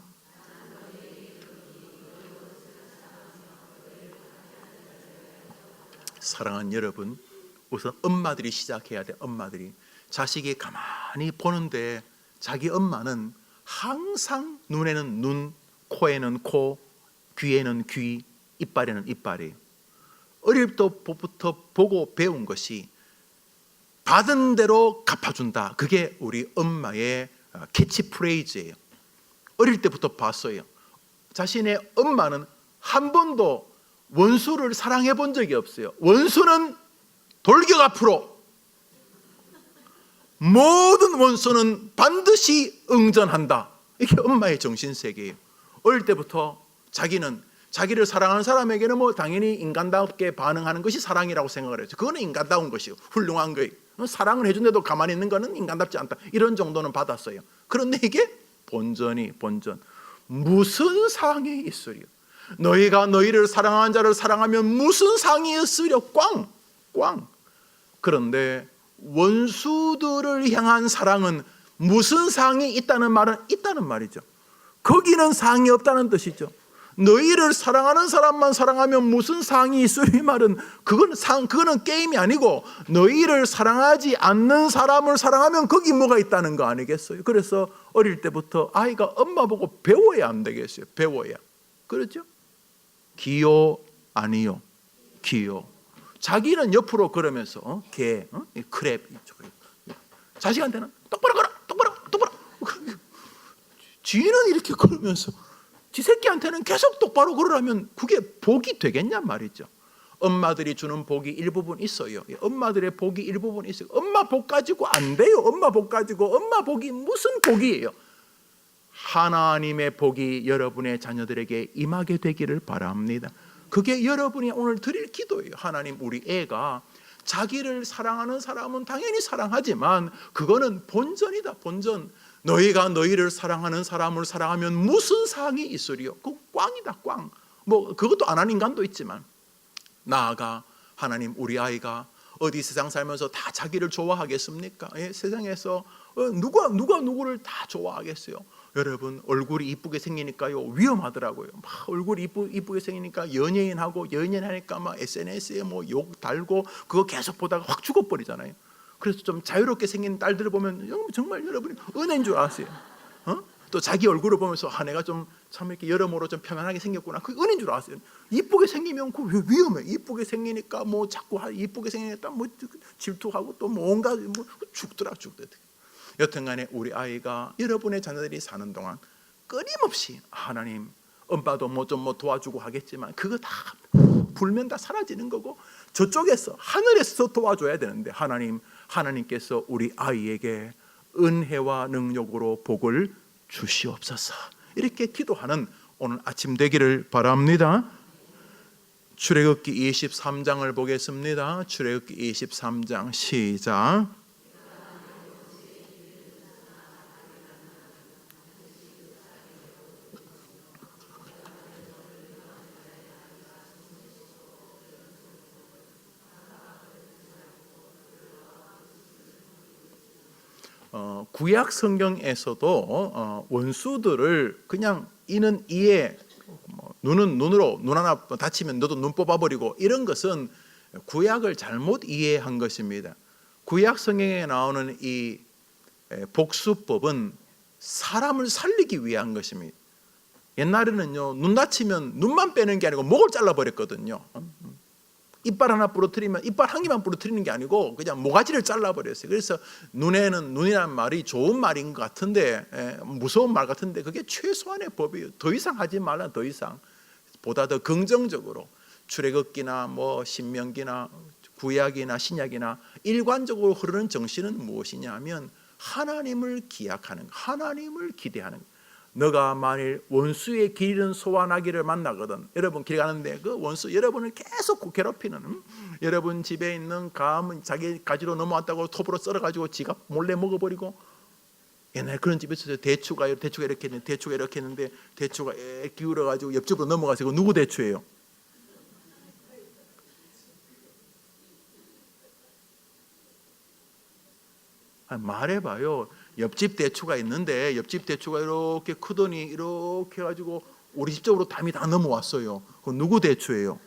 사랑하는 여러분, 우선 엄마들이 시작해야 돼. 엄마들이 자식이 가만히 보는데 자기 엄마는 항상 눈에는 눈, 코에는 코, 귀에는 귀, 이빨에는 이빨이에요. 어릴 때부터 보고 배운 것이 받은 대로 갚아준다. 그게 우리 엄마의 캐치프레이즈예요. 어릴 때부터 봤어요. 자신의 엄마는 한 번도 원수를 사랑해 본 적이 없어요. 원수는 돌격 앞으로. 모든 원수는 반드시 응전한다. 이게 엄마의 정신세계예요. 어릴 때부터 자기를 사랑하는 사람에게는 당연히 인간답게 반응하는 것이 사랑이라고 생각을 했죠. 그거는 인간다운 것이요. 훌륭한 거예요. 사랑을 해준데도 가만히 있는 거는 인간답지 않다. 이런 정도는 받았어요. 그런데 이게 본전. 무슨 상이 있으려? 너희가 너희를 사랑하는 자를 사랑하면 무슨 상이 있으려? 꽝. 그런데 원수들을 향한 사랑은 무슨 상이 있다는 말은 있다는 말이죠. 거기는 상이 없다는 뜻이죠. 너희를 사랑하는 사람만 사랑하면 무슨 상이 있으리 말은 그거는 게임이 아니고 너희를 사랑하지 않는 사람을 사랑하면 거기 뭐가 있다는 거 아니겠어요? 그래서 어릴 때부터 아이가 엄마 보고 배워야 안 되겠어요. 배워야. 그렇죠? 기요 아니요. 기요. 자기는 옆으로 걸으면서 개, 크랩 자식한테는 똑바로 걸어. 지는 이렇게 걸으면서 지 새끼한테는 계속 똑바로 걸으라면 그게 복이 되겠냐 말이죠. 엄마들이 주는 복이 일부분 있어요. 엄마들의 복이 일부분 있어요. 엄마 복 가지고 안 돼요. 엄마 복이 무슨 복이에요? 하나님의 복이 여러분의 자녀들에게 임하게 되기를 바랍니다. 그게 여러분이 오늘 드릴 기도예요. 하나님, 우리 애가 자기를 사랑하는 사람은 당연히 사랑하지만 그거는 본전이다. 본전. 너희가 너희를 사랑하는 사람을 사랑하면 무슨 상이 있으리요? 그 꽝이다. 꽝. 그것도 안 하는 인간도 있지만 나아가 하나님, 우리 아이가 어디 세상 살면서 다 자기를 좋아하겠습니까? 세상에서 누가 누구를 다 좋아하겠어요? 여러분, 얼굴이 이쁘게 생기니까요 위험하더라고요. 막 얼굴이 이쁘게 생기니까 연예인하니까 막 SNS에 욕 달고 그거 계속 보다가 확 죽어버리잖아요. 그래서 좀 자유롭게 생긴 딸들을 보면 정말 여러분이 은혜인 줄 아세요. 또 자기 얼굴을 보면서 내가 좀 참 이렇게 여러모로 좀 편안하게 생겼구나. 그 은혜인 줄 아세요. 이쁘게 생기면 그 위험해. 이쁘게 생기니까 자꾸 이쁘게 생기니까 질투하고 또 온갖 죽더라. 여튼간에 우리 아이가, 여러분의 자녀들이 사는 동안 끊임없이 하나님, 엄마도 좀 도와주고 하겠지만 그거 다 불면 다 사라지는 거고 저쪽에서 하늘에서 도와줘야 되는데 하나님께서 우리 아이에게 은혜와 능력으로 복을 주시옵소서. 이렇게 기도하는 오늘 아침 되기를 바랍니다. 출애굽기 23장을 보겠습니다. 출애굽기 23장 시작. 구약 성경에서도 원수들을 그냥 이는 이에, 눈은 눈으로, 눈 하나 다치면 너도 눈 뽑아버리고, 이런 것은 구약을 잘못 이해한 것입니다. 구약 성경에 나오는 이 복수법은 사람을 살리기 위한 것입니다. 옛날에는요, 눈 다치면 눈만 빼는 게 아니고 목을 잘라버렸거든요. 이빨 하나 부러뜨리면 이빨 한 개만 부러뜨리는 게 아니고 그냥 모가지를 잘라버렸어요. 그래서 눈에는, 눈이란 말이 좋은 말인 것 같은데, 무서운 말 같은데, 그게 최소한의 법이에요. 더 이상 하지 말라. 더 이상. 보다 더 긍정적으로 출애굽기나 뭐 신명기나 구약이나 신약이나 일관적으로 흐르는 정신은 무엇이냐 하면 하나님을 기약하는, 하나님을 기대하는. 너가 만일 원수의 길 잃은 소와 나귀를 만나거든. 여러분 길 가는데 그 원수 여러분을 계속 괴롭히는, 여러분 집에 있는 감은 자기 가지로 넘어왔다고 톱으로 썰어가지고 지가 몰래 먹어버리고. 옛날에 그런 집에 있었어요. 대추가 이렇게 했는데, 대추가 이렇게 했는데 대추가 기울어가지고 옆집으로 넘어가서 이거 누구 대추예요? 말해봐요. 옆집 대추가 있는데 옆집 대추가 이렇게 크더니 이렇게 해가지고 우리 집 쪽으로 담이 다 넘어왔어요. 그 누구 대추예요?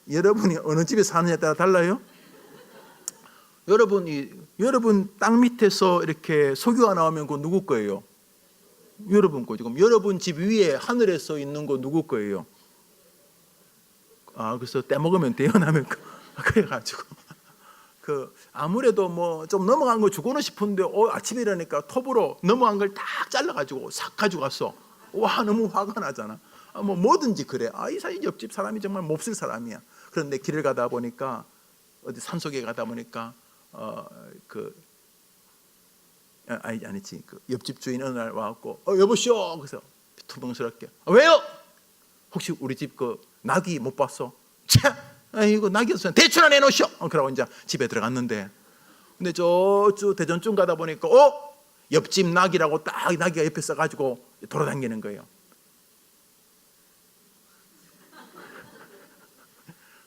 여러분이 어느 집에 사느냐에 따라 달라요? 여러분 땅 밑에서 이렇게 석유가 나오면 그거 누구 거예요? 여러분 거죠. 그럼 여러분 집 위에 하늘에서 있는 거 누구 거예요? 그래서 떼먹으면 돼요. 나면 그래가지고 아무래도 뭐 좀 넘어간 거 주고는 싶은데 아침에 일어나니까 톱으로 넘어간 걸 딱 잘라가지고 싹 가지고 갔어. 와, 너무 화가 나잖아. 뭐 뭐든지 그래. 이 사이 옆집 사람이 정말 몹쓸 사람이야. 그런데 길을 가다 보니까 어디 산속에 가다 보니까 아니지. 그 옆집 주인 어느 날 와갖고 여보시오. 그래서 투명스럽게 왜요? 혹시 우리 집 그 낙이 못 봤어? 참, 이거 낙이었으면 대추나 내놓으시오. 그러고 이제 집에 들어갔는데, 근데 저쪽 대전쯤 가다 보니까 옆집 낙이라고 딱 낙이가 옆에 써가지고 돌아다니는 거예요.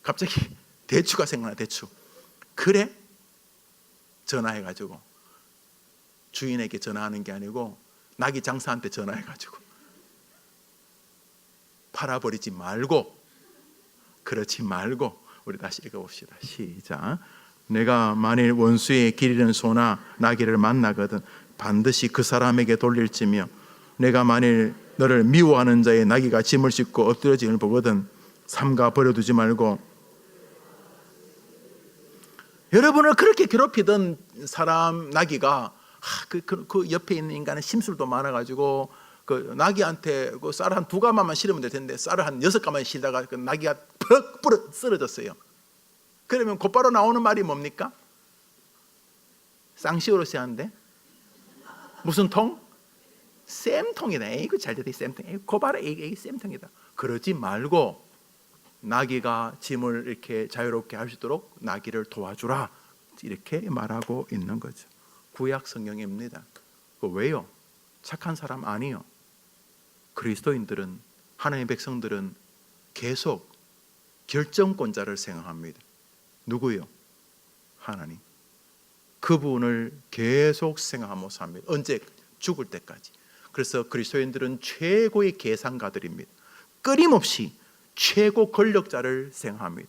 갑자기 대추가 생각나. 대추. 그래? 전화해가지고 주인에게 전화하는 게 아니고 낙이 장사한테 전화해가지고 팔아버리지 말고, 그렇지 말고. 우리 다시 읽어봅시다. 시작. 내가 만일 원수의 길 잃은 소나 나귀를 만나거든 반드시 그 사람에게 돌릴지며, 내가 만일 너를 미워하는 자의 나귀가 짐을 싣고 엎드려짐을 보거든 삼가 버려두지 말고. 여러분을 그렇게 괴롭히던 사람 나귀가 그 옆에 있는 인간은 심술도 많아가지고 그 나귀한테 그 쌀 한 2가마만 실으면 될 텐데 쌀을 한 6가마만 실다가 그 나귀가 퍽 부러 쓰러졌어요. 그러면 곧바로 나오는 말이 뭡니까? 쌍시오로시한데 무슨 통? 쌤통이다. 이거 잘 됐다. 쌤통. 고바라 이 쌤통이다. 그러지 말고 나귀가 짐을 이렇게 자유롭게 할 수 있도록 나귀를 도와주라. 이렇게 말하고 있는 거죠. 구약 성경입니다. 왜요? 착한 사람 아니요. 그리스도인들은, 하나님의 백성들은 계속 결정권자를 생각합니다. 누구요? 하나님. 그분을 계속 생각하며 삽니다. 언제? 죽을 때까지. 그래서 그리스도인들은 최고의 계산가들입니다. 끊임없이 최고 권력자를 생각합니다.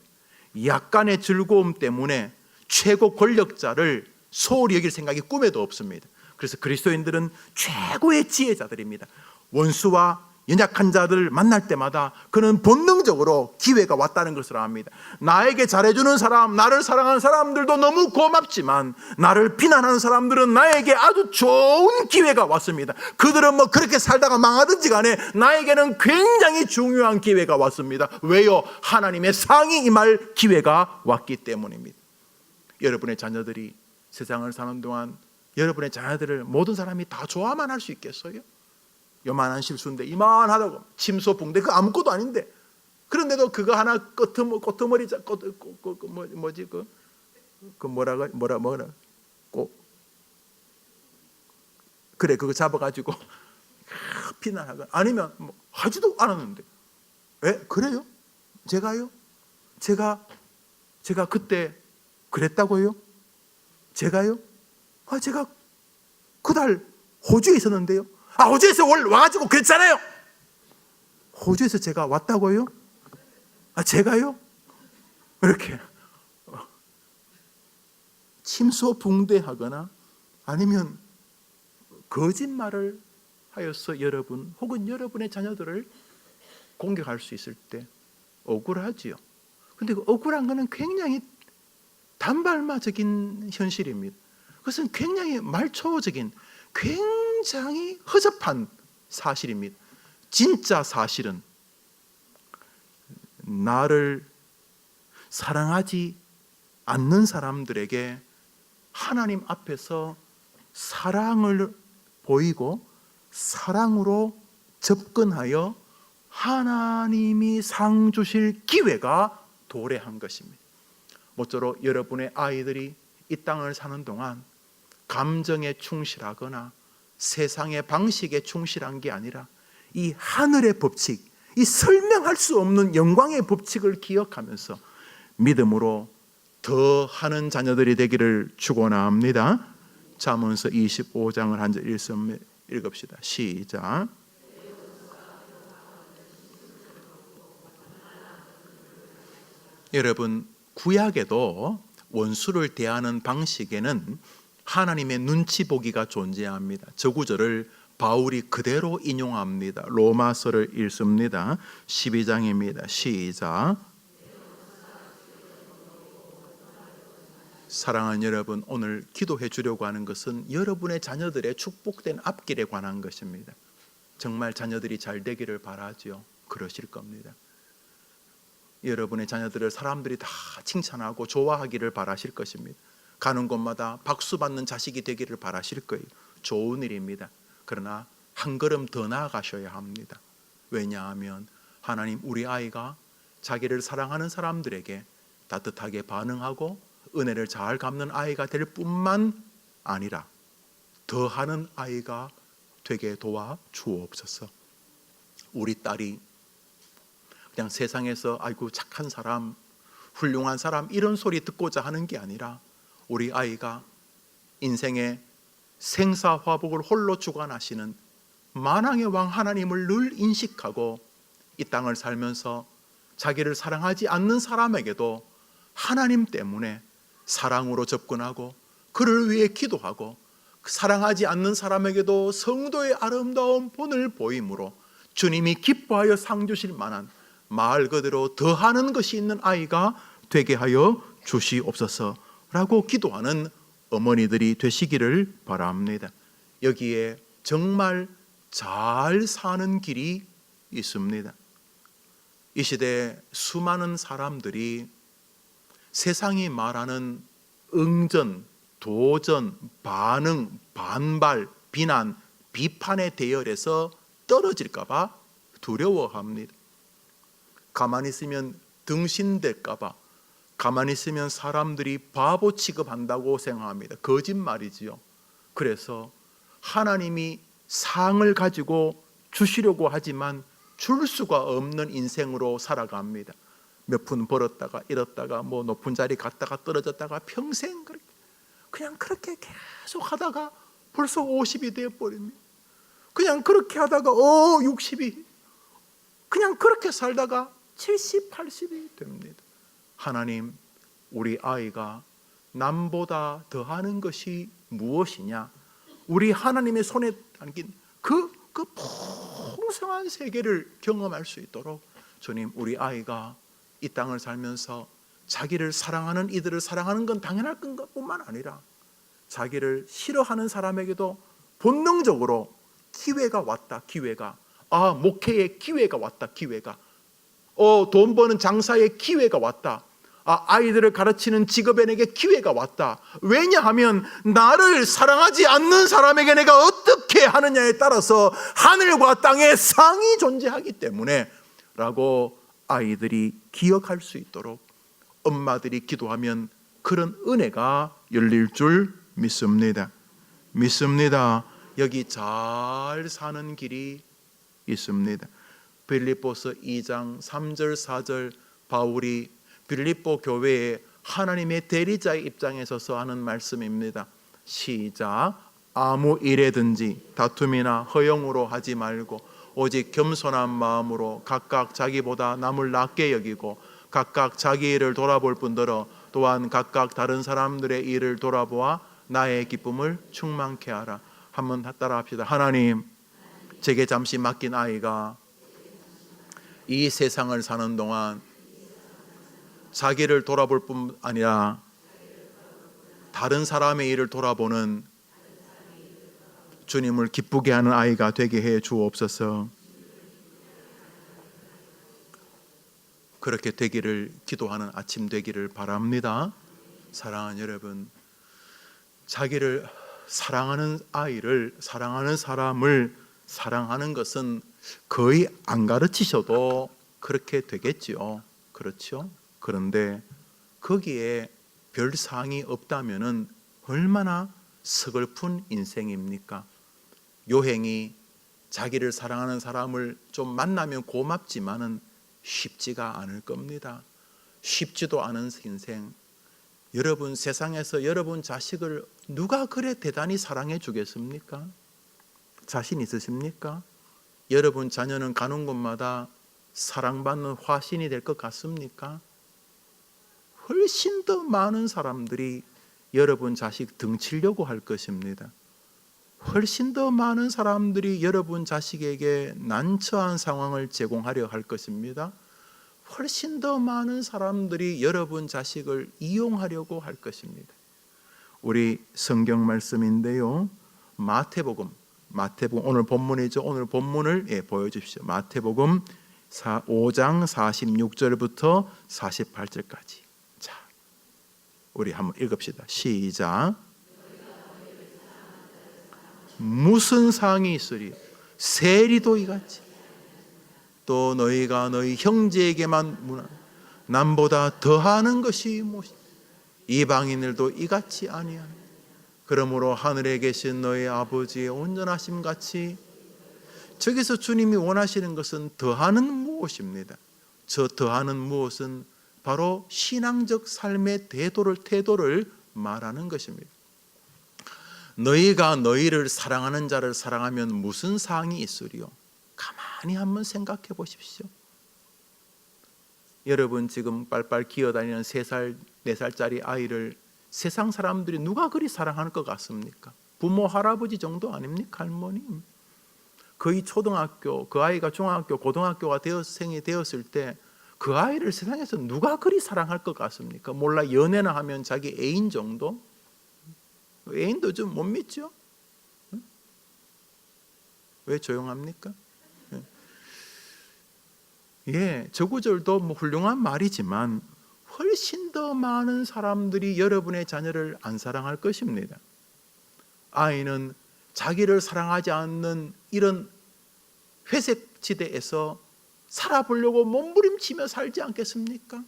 약간의 즐거움 때문에 최고 권력자를 소홀히 여길 생각이 꿈에도 없습니다. 그래서 그리스도인들은 최고의 지혜자들입니다. 원수와 연약한 자들을 만날 때마다 그는 본능적으로 기회가 왔다는 것을 압니다. 나에게 잘해주는 사람, 나를 사랑하는 사람들도 너무 고맙지만 나를 비난하는 사람들은 나에게 아주 좋은 기회가 왔습니다. 그들은 뭐 그렇게 살다가 망하든지 간에 나에게는 굉장히 중요한 기회가 왔습니다. 왜요? 하나님의 상이 임할 기회가 왔기 때문입니다. 여러분의 자녀들이 세상을 사는 동안 여러분의 자녀들을 모든 사람이 다 좋아만 할 수 있겠어요? 요만한 실수인데 이만하다고 침소 붕대 그 아무것도 아닌데, 그런데도 그거 하나 꼬트머리 뭐지 그 뭐라 그래 그거 잡아가지고 비난하고 아니면 뭐 하지도 않았는데 그래요? 제가요? 제가 그때 그랬다고요? 제가요? 제가 그달 호주에 있었는데요. 호주에서 와가지고 그랬잖아요. 호주에서 제가 왔다고요? 제가요? 이렇게 침소붕대하거나 아니면 거짓말을 하여서 여러분 혹은 여러분의 자녀들을 공격할 수 있을 때 억울하지요. 근데 그 억울한 것은 굉장히 단발마적인 현실입니다. 그것은 굉장히 말초적인, 굉장히 허접한 사실입니다. 진짜 사실은 나를 사랑하지 않는 사람들에게 하나님 앞에서 사랑을 보이고 사랑으로 접근하여 하나님이 상 주실 기회가 도래한 것입니다. 모쪼록 여러분의 아이들이 이 땅을 사는 동안 감정에 충실하거나 세상의 방식에 충실한 게 아니라 이 하늘의 법칙, 이 설명할 수 없는 영광의 법칙을 기억하면서 믿음으로 더 하는 자녀들이 되기를 축원합니다. 잠언서 25장을 한 절 읽읍시다. 시작. 여러분, 구약에도 원수를 대하는 방식에는 하나님의 눈치 보기가 존재합니다. 저 구절을 바울이 그대로 인용합니다. 로마서를 읽습니다. 12장입니다. 시작. 사랑하는 여러분, 오늘 기도해 주려고 하는 것은 여러분의 자녀들의 축복된 앞길에 관한 것입니다. 정말 자녀들이 잘 되기를 바라지요. 그러실 겁니다. 여러분의 자녀들을 사람들이 다 칭찬하고 좋아하기를 바라실 것입니다. 가는 곳마다 박수 받는 자식이 되기를 바라실 거예요. 좋은 일입니다. 그러나 한 걸음 더 나아가셔야 합니다. 왜냐하면 하나님, 우리 아이가 자기를 사랑하는 사람들에게 따뜻하게 반응하고 은혜를 잘 갚는 아이가 될 뿐만 아니라 더하는 아이가 되게 도와 주옵소서. 우리 딸이 그냥 세상에서 아이고 착한 사람, 훌륭한 사람 이런 소리 듣고자 하는 게 아니라 우리 아이가 인생의 생사화복을 홀로 주관하시는 만왕의 왕 하나님을 늘 인식하고 이 땅을 살면서 자기를 사랑하지 않는 사람에게도 하나님 때문에 사랑으로 접근하고 그를 위해 기도하고 사랑하지 않는 사람에게도 성도의 아름다운 본을 보임으로 주님이 기뻐하여 상 주실 만한 말 그대로 더하는 것이 있는 아이가 되게 하여 주시옵소서라고 기도하는 어머니들이 되시기를 바랍니다. 여기에 정말 잘 사는 길이 있습니다. 이 시대에 수많은 사람들이 세상이 말하는 응전, 도전, 반응, 반발, 비난, 비판의 대열에서 떨어질까 봐 두려워합니다. 가만히 있으면 등신될까 봐, 가만히 있으면 사람들이 바보 취급한다고 생각합니다. 거짓말이지요. 그래서 하나님이 상을 가지고 주시려고 하지만 줄 수가 없는 인생으로 살아갑니다. 몇 푼 벌었다가 잃었다가 뭐 높은 자리 갔다가 떨어졌다가 평생 그냥 그렇게 계속 하다가 벌써 50이 되어버립니다. 그냥 그렇게 하다가 60이, 그냥 그렇게 살다가 70, 80이 됩니다. 하나님, 우리 아이가 남보다 더하는 것이 무엇이냐, 우리 하나님의 손에 담긴 그 풍성한 세계를 경험할 수 있도록 주님, 우리 아이가 이 땅을 살면서 자기를 사랑하는 이들을 사랑하는 건 당연할 것뿐만 아니라 자기를 싫어하는 사람에게도 본능적으로 기회가 왔다, 기회가, 목회의 기회가 왔다, 기회가, 돈 버는 장사의 기회가 왔다, 아이들을 가르치는 직업인에게 기회가 왔다. 왜냐하면 나를 사랑하지 않는 사람에게 내가 어떻게 하느냐에 따라서 하늘과 땅의 상이 존재하기 때문에 라고 아이들이 기억할 수 있도록 엄마들이 기도하면 그런 은혜가 열릴 줄 믿습니다. 여기 잘 사는 길이 있습니다. 빌립보서 2장 3절 4절 바울이 빌립보 교회에 하나님의 대리자의 입장에 서서 하는 말씀입니다. 시작. 아무 일에든지 다툼이나 허영으로 하지 말고 오직 겸손한 마음으로 각각 자기보다 남을 낮게 여기고 각각 자기 일을 돌아볼 뿐더러 또한 각각 다른 사람들의 일을 돌아보아 나의 기쁨을 충만케 하라. 한번 따라합시다. 하나님, 제게 잠시 맡긴 아이가 이 세상을 사는 동안 자기를 돌아볼 뿐 아니라 다른 사람의 일을 돌아보는 주님을 기쁘게 하는 아이가 되게 해 주옵소서. 그렇게 되기를 기도하는 아침 되기를 바랍니다. 사랑하는 여러분, 자기를 사랑하는 아이를, 사랑하는 사람을 사랑하는 것은 거의 안 가르치셔도 그렇게 되겠지요. 그렇죠? 그런데 거기에 별 사항이 없다면은 얼마나 서글픈 인생입니까? 요행이 자기를 사랑하는 사람을 좀 만나면 고맙지만은 쉽지가 않을 겁니다. 쉽지도 않은 인생. 여러분, 세상에서 여러분 자식을 누가 그래 대단히 사랑해 주겠습니까? 자신 있으십니까? 여러분 자녀는 가는 곳마다 사랑받는 화신이 될 것 같습니까? 훨씬 더 많은 사람들이 여러분 자식 등치려고 할 것입니다. 훨씬 더 많은 사람들이 여러분 자식에게 난처한 상황을 제공하려 할 것입니다. 훨씬 더 많은 사람들이 여러분 자식을 이용하려고 할 것입니다. 우리 성경 말씀인데요, 마태복음 오늘 본문이죠. 오늘 본문을 보여주십시오. 마태복음 5장 46절부터 48절까지. 자, 우리 한번 읽읍시다. 시작. 무슨 상이 있으리? 세리도 이같이. 또 너희가 너희 형제에게만 문안 남보다 더하는 것이 무엇이냐? 이방인들도 이같이 아니하니. 그러므로 하늘에 계신 너희 아버지의 온전하심 같이. 저기서 주님이 원하시는 것은 더하는 무엇입니다. 저 더하는 무엇은 바로 신앙적 삶의 태도를 말하는 것입니다. 너희가 너희를 사랑하는 자를 사랑하면 무슨 상이 있으리요? 가만히 한번 생각해 보십시오. 여러분 지금 빨빨 기어다니는 3살, 4살짜리 아이를 세상 사람들이 누가 그리 사랑할 것 같습니까? 부모, 할아버지 정도 아닙니까? 할머님. 거의 초등학교, 그 아이가 중학교, 고등학교가 생이 되었을 때 그 아이를 세상에서 누가 그리 사랑할 것 같습니까? 몰라, 연애나 하면 자기 애인 정도? 애인도 좀 못 믿죠? 왜 조용합니까? 저 구절도 훌륭한 말이지만 훨씬 더 많은 사람들이 여러분의 자녀를 안 사랑할 것입니다. 아이는 자기를 사랑하지 않는 이런 회색 지대에서 살아보려고 몸부림치며 살지 않겠습니까?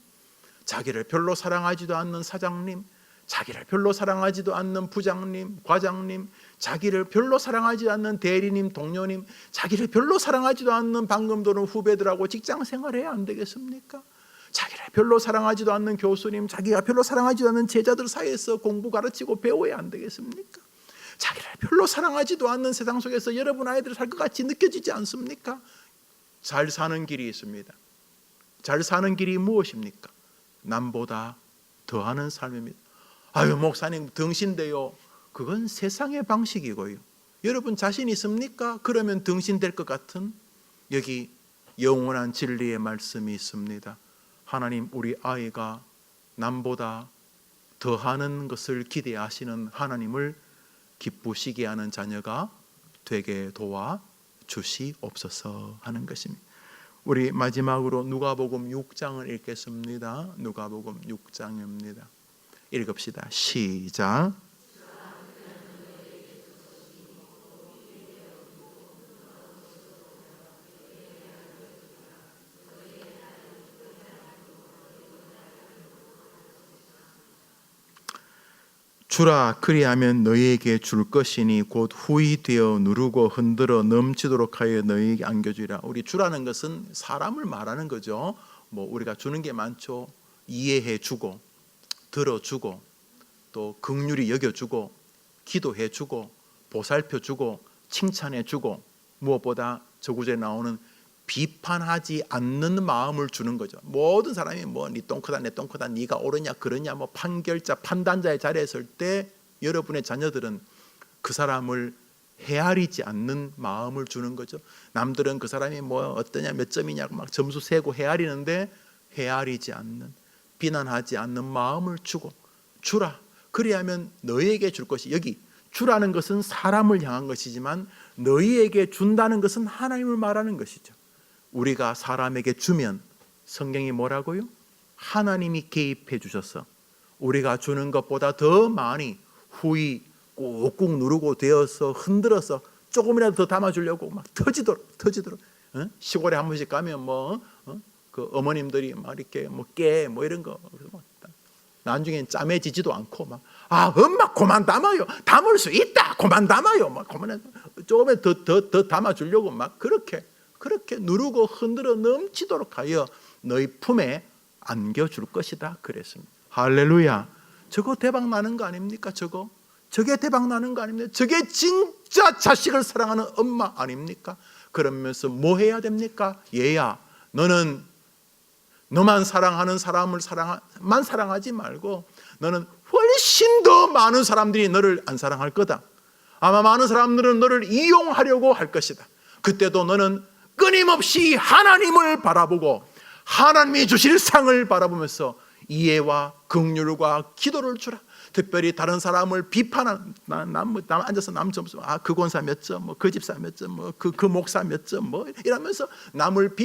자기를 별로 사랑하지도 않는 사장님, 자기를 별로 사랑하지도 않는 부장님, 과장님, 자기를 별로 사랑하지 않는 대리님, 동료님, 자기를 별로 사랑하지도 않는 방금 들어온 후배들하고 직장 생활해야 안 되겠습니까? 자기를 별로 사랑하지도 않는 교수님, 자기가 별로 사랑하지도 않는 제자들 사이에서 공부 가르치고 배워야 안 되겠습니까? 자기를 별로 사랑하지도 않는 세상 속에서 여러분 아이들이 살 것 같이 느껴지지 않습니까? 잘 사는 길이 있습니다. 잘 사는 길이 무엇입니까? 남보다 더하는 삶입니다. 아유, 목사님 등신돼요. 그건 세상의 방식이고요. 여러분 자신 있습니까? 그러면 등신될 것 같은 여기 영원한 진리의 말씀이 있습니다. 하나님, 우리 아이가 남보다 더하는 것을 기대하시는 하나님을 기쁘시게 하는 자녀가 되게 도와 주시옵소서 하는 것입니다. 우리 마지막으로 누가복음 6장을 읽겠습니다. 누가복음 6장입니다. 읽읍시다. 시작. 주라, 그리하면 너희에게 줄 것이니 곧 후히 되어 누르고 흔들어 넘치도록 하여 너희에게 안겨주리라. 우리 주라는 것은 사람을 말하는 거죠. 우리가 주는 게 많죠. 이해해 주고, 들어주고, 또 긍휼히 여겨주고, 기도해 주고, 보살펴주고 칭찬해주고 무엇보다 저구절에 나오는 비판하지 않는 마음을 주는 거죠. 모든 사람이 뭐 네 똥 크다 내 똥 크다 네가 옳으냐 그러냐 뭐 판결자 판단자의 자리에 설 때 여러분의 자녀들은 그 사람을 헤아리지 않는 마음을 주는 거죠. 남들은 그 사람이 뭐 어떠냐 몇 점이냐 막 점수 세고 헤아리는데 헤아리지 않는, 비난하지 않는 마음을 주라. 그리하면 너희에게 줄 것이, 여기 주라는 것은 사람을 향한 것이지만 너희에게 준다는 것은 하나님을 말하는 것이죠. 우리가 사람에게 주면 성경이 뭐라고요? 하나님이 개입해 주셔서 우리가 주는 것보다 더 많이 후히 꾹꾹 누르고 되어서 흔들어서 조금이라도 더 담아주려고 막 터지도록 시골에 한 번씩 가면 그 어머님들이 막 이렇게 깨 이런 거 나중엔 짜매지지도 않고 엄마 그만 담아요, 담을 수 있다, 그만 담아요, 그만 조금에 더 담아주려고 막 그렇게 누르고 흔들어 넘치도록 하여 너희 품에 안겨줄 것이다 그랬습니다. 할렐루야. 저거 대박 나는 거 아닙니까? 저게 대박 나는 거 아닙니까? 저게 진짜 자식을 사랑하는 엄마 아닙니까? 그러면서 뭐 해야 됩니까? 얘야, 너는 너만 사랑하는 사람을 만 사랑하지 말고 너는 훨씬 더 많은 사람들이 너를 안 사랑할 거다. 아마 많은 사람들은 너를 이용하려고 할 것이다. 그때도 너는 끊임없이 하나님을 바라보고 하나님이 주실 상을 바라보면서 이해와 긍휼과 기도를 주라. 특별히 다른 사람을 비판하는 남 앉아서 남 점수 그 권사 몇 점, 그 집사 몇 점, 그 목사 몇 점 이러면서 남을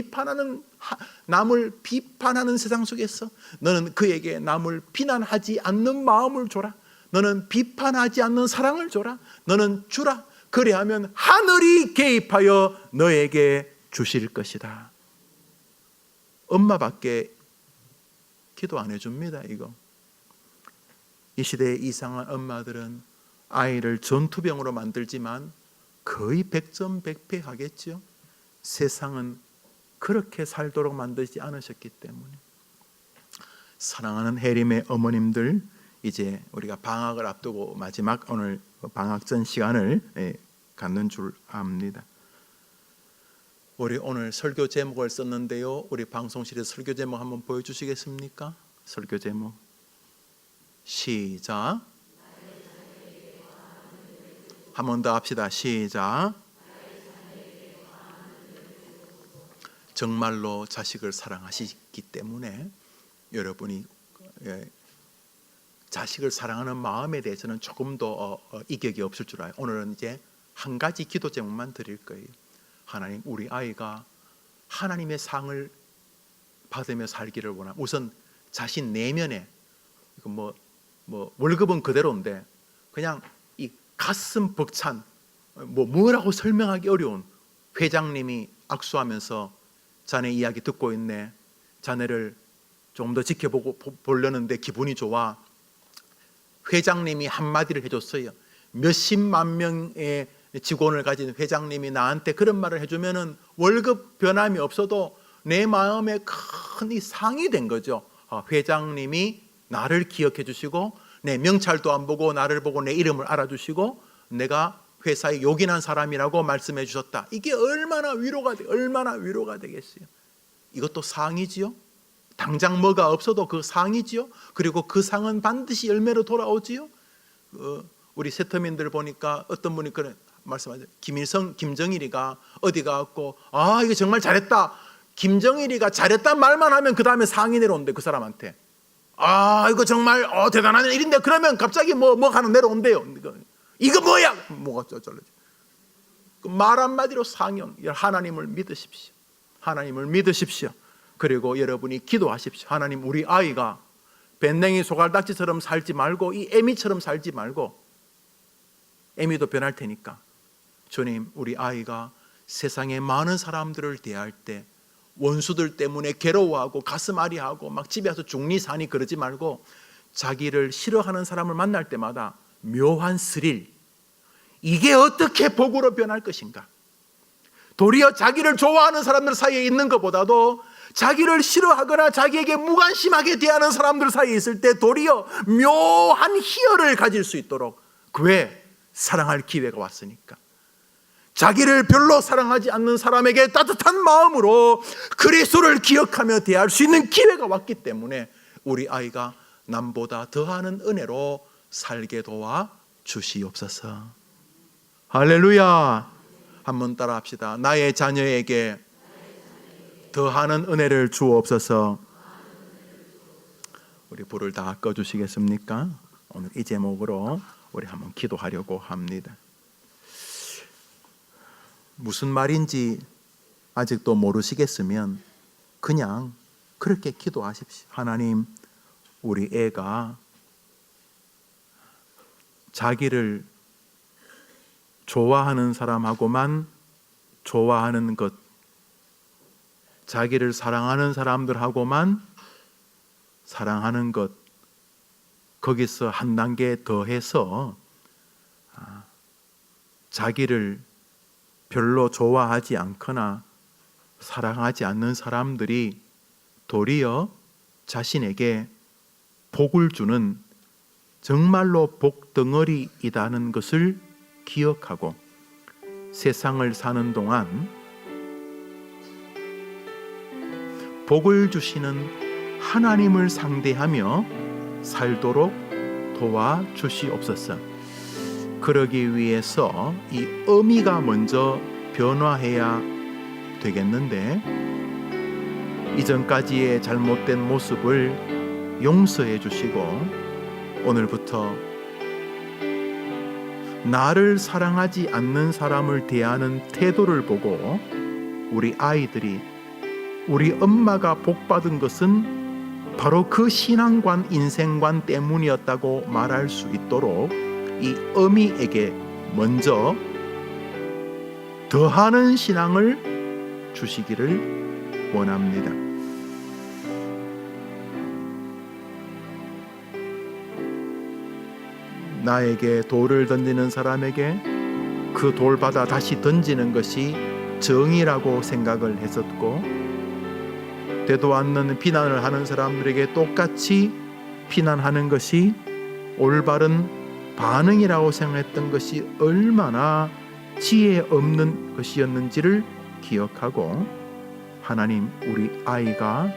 비판하는 세상 속에서 너는 그에게 남을 비난하지 않는 마음을 줘라. 너는 비판하지 않는 사랑을 줘라. 너는 주라. 그리하면 하늘이 개입하여 너에게 주실 것이다. 엄마밖에 기도 안 해줍니다. 이거. 이 시대의 이상한 엄마들은 아이를 전투병으로 만들지만 거의 100점 100패 하겠죠. 세상은 그렇게 살도록 만들지 않으셨기 때문에. 사랑하는 혜림의 어머님들, 이제 우리가 방학을 앞두고 마지막 오늘 방학 전 시간을 갖는 줄 압니다. 우리 오늘 설교 제목을 썼는데요, 우리 방송실에 설교 제목 한번 보여주시겠습니까? 설교 제목 시작. 한 번 더 합시다. 시작. 정말로 자식을 사랑하시기 때문에 여러분이 자식을 사랑하는 마음에 대해서는 조금 더 이격이 없을 줄 알아요. 오늘은 이제 한 가지 기도 제목만 드릴 거예요. 하나님, 우리 아이가 하나님의 상을 받으며 살기를 원합니다. 우선 자신 내면에 월급은 그대로인데 그냥 이 가슴 벅찬 뭐라고 설명하기 어려운 회장님이 악수하면서 자네 이야기 듣고 있네, 자네를 좀 더 지켜보고 보려는데 기분이 좋아. 회장님이 한마디를 해줬어요. 몇십만 명의 직원을 가진 회장님이 나한테 그런 말을 해주면은 월급 변함이 없어도 내 마음에 큰 이 상이 된 거죠. 회장님이 나를 기억해 주시고 내 명찰도 안 보고 나를 보고 내 이름을 알아주시고 내가 회사에 요긴한 사람이라고 말씀해 주셨다. 이게 얼마나 위로가 되겠어요. 이것도 상이지요. 당장 뭐가 없어도 그 상이지요. 그리고 그 상은 반드시 열매로 돌아오지요. 우리 세터민들 보니까 어떤 분이 그런 말씀하죠. 김정일이가 어디 가고 이거 정말 잘했다. 김정일이가 잘했단 말만 하면 그 다음에 상이 내려온대. 그 사람한테. 이거 정말 대단한 일인데 그러면 갑자기 뭐 하나 내려온대요. 이거 뭐야? 뭐가 어쩌려지? 말 한마디로 상형. 하나님을 믿으십시오. 하나님을 믿으십시오. 그리고 여러분이 기도하십시오. 하나님, 우리 아이가 밴댕이 소갈딱지처럼 살지 말고 이 애미처럼 살지 말고, 애미도 변할 테니까 주님, 우리 아이가 세상에 많은 사람들을 대할 때 원수들 때문에 괴로워하고 가슴 아리하고 막 집에 와서 중리사니 그러지 말고 자기를 싫어하는 사람을 만날 때마다 묘한 스릴, 이게 어떻게 복으로 변할 것인가. 도리어 자기를 좋아하는 사람들 사이에 있는 것보다도 자기를 싫어하거나 자기에게 무관심하게 대하는 사람들 사이에 있을 때 도리어 묘한 희열을 가질 수 있도록, 왜? 사랑할 기회가 왔으니까. 자기를 별로 사랑하지 않는 사람에게 따뜻한 마음으로 그리스도를 기억하며 대할 수 있는 기회가 왔기 때문에 우리 아이가 남보다 더하는 은혜로 살게 도와 주시옵소서. 할렐루야. 한번 따라 합시다. 나의 자녀에게 더하는 은혜를 주옵소서. 우리 불을 다 꺼주시겠습니까? 오늘 이 제목으로 우리 한번 기도하려고 합니다. 무슨 말인지 아직도 모르시겠으면 그냥 그렇게 기도하십시오. 하나님, 우리 애가 자기를 좋아하는 사람하고만 좋아하는 것, 자기를 사랑하는 사람들하고만 사랑하는 것, 거기서 한 단계 더해서 자기를 별로 좋아하지 않거나 사랑하지 않는 사람들이 도리어 자신에게 복을 주는 정말로 복덩어리이다는 것을 기억하고 세상을 사는 동안 복을 주시는 하나님을 상대하며 살도록 도와주시옵소서. 그러기 위해서 이 의미가 먼저 변화해야 되겠는데, 이전까지의 잘못된 모습을 용서해 주시고 오늘부터 나를 사랑하지 않는 사람을 대하는 태도를 보고 우리 아이들이 우리 엄마가 복받은 것은 바로 그 신앙관, 인생관 때문이었다고 말할 수 있도록 이 어미에게 먼저 더하는 신앙을 주시기를 원합니다. 나에게 돌을 던지는 사람에게 그 돌받아 다시 던지는 것이 정의라고 생각을 했었고, 되도 않는 비난을 하는 사람들에게 똑같이 비난하는 것이 올바른 반응이라고 생각했던 것이 얼마나 지혜 없는 것이었는지를 기억하고, 하나님, 우리 아이가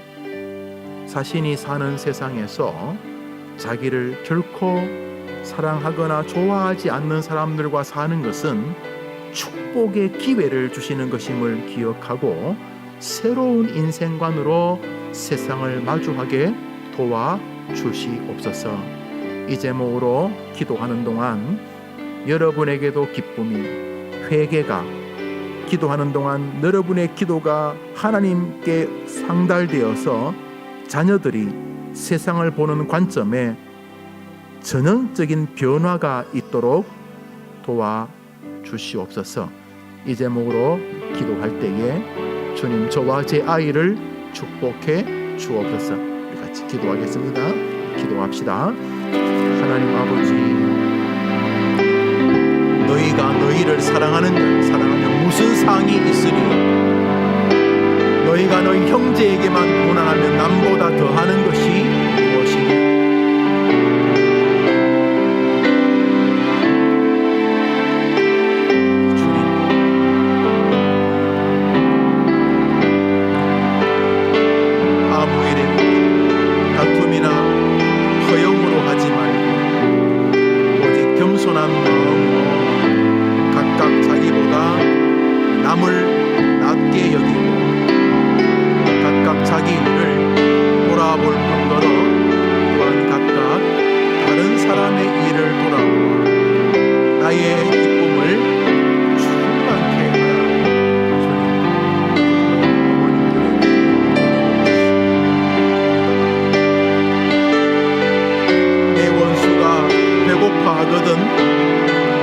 자신이 사는 세상에서 자기를 결코 사랑하거나 좋아하지 않는 사람들과 사는 것은 축복의 기회를 주시는 것임을 기억하고 새로운 인생관으로 세상을 마주하게 도와주시옵소서. 이 제목으로 기도하는 동안 여러분에게도 기쁨이, 회개가, 기도하는 동안 여러분의 기도가 하나님께 상달되어서 자녀들이 세상을 보는 관점에 전형적인 변화가 있도록 도와주시옵소서. 이 제목으로 기도할 때에 주님, 저와 제 아이를 축복해 주옵소서. 우리 같이 기도하겠습니다. 기도합시다. 하나님 아버지, 너희가 너희를 사랑하면 무슨 상이 있으리요? 너희가 너희 형제에게만 고난하면 남보다 더하는 것이 무엇이냐?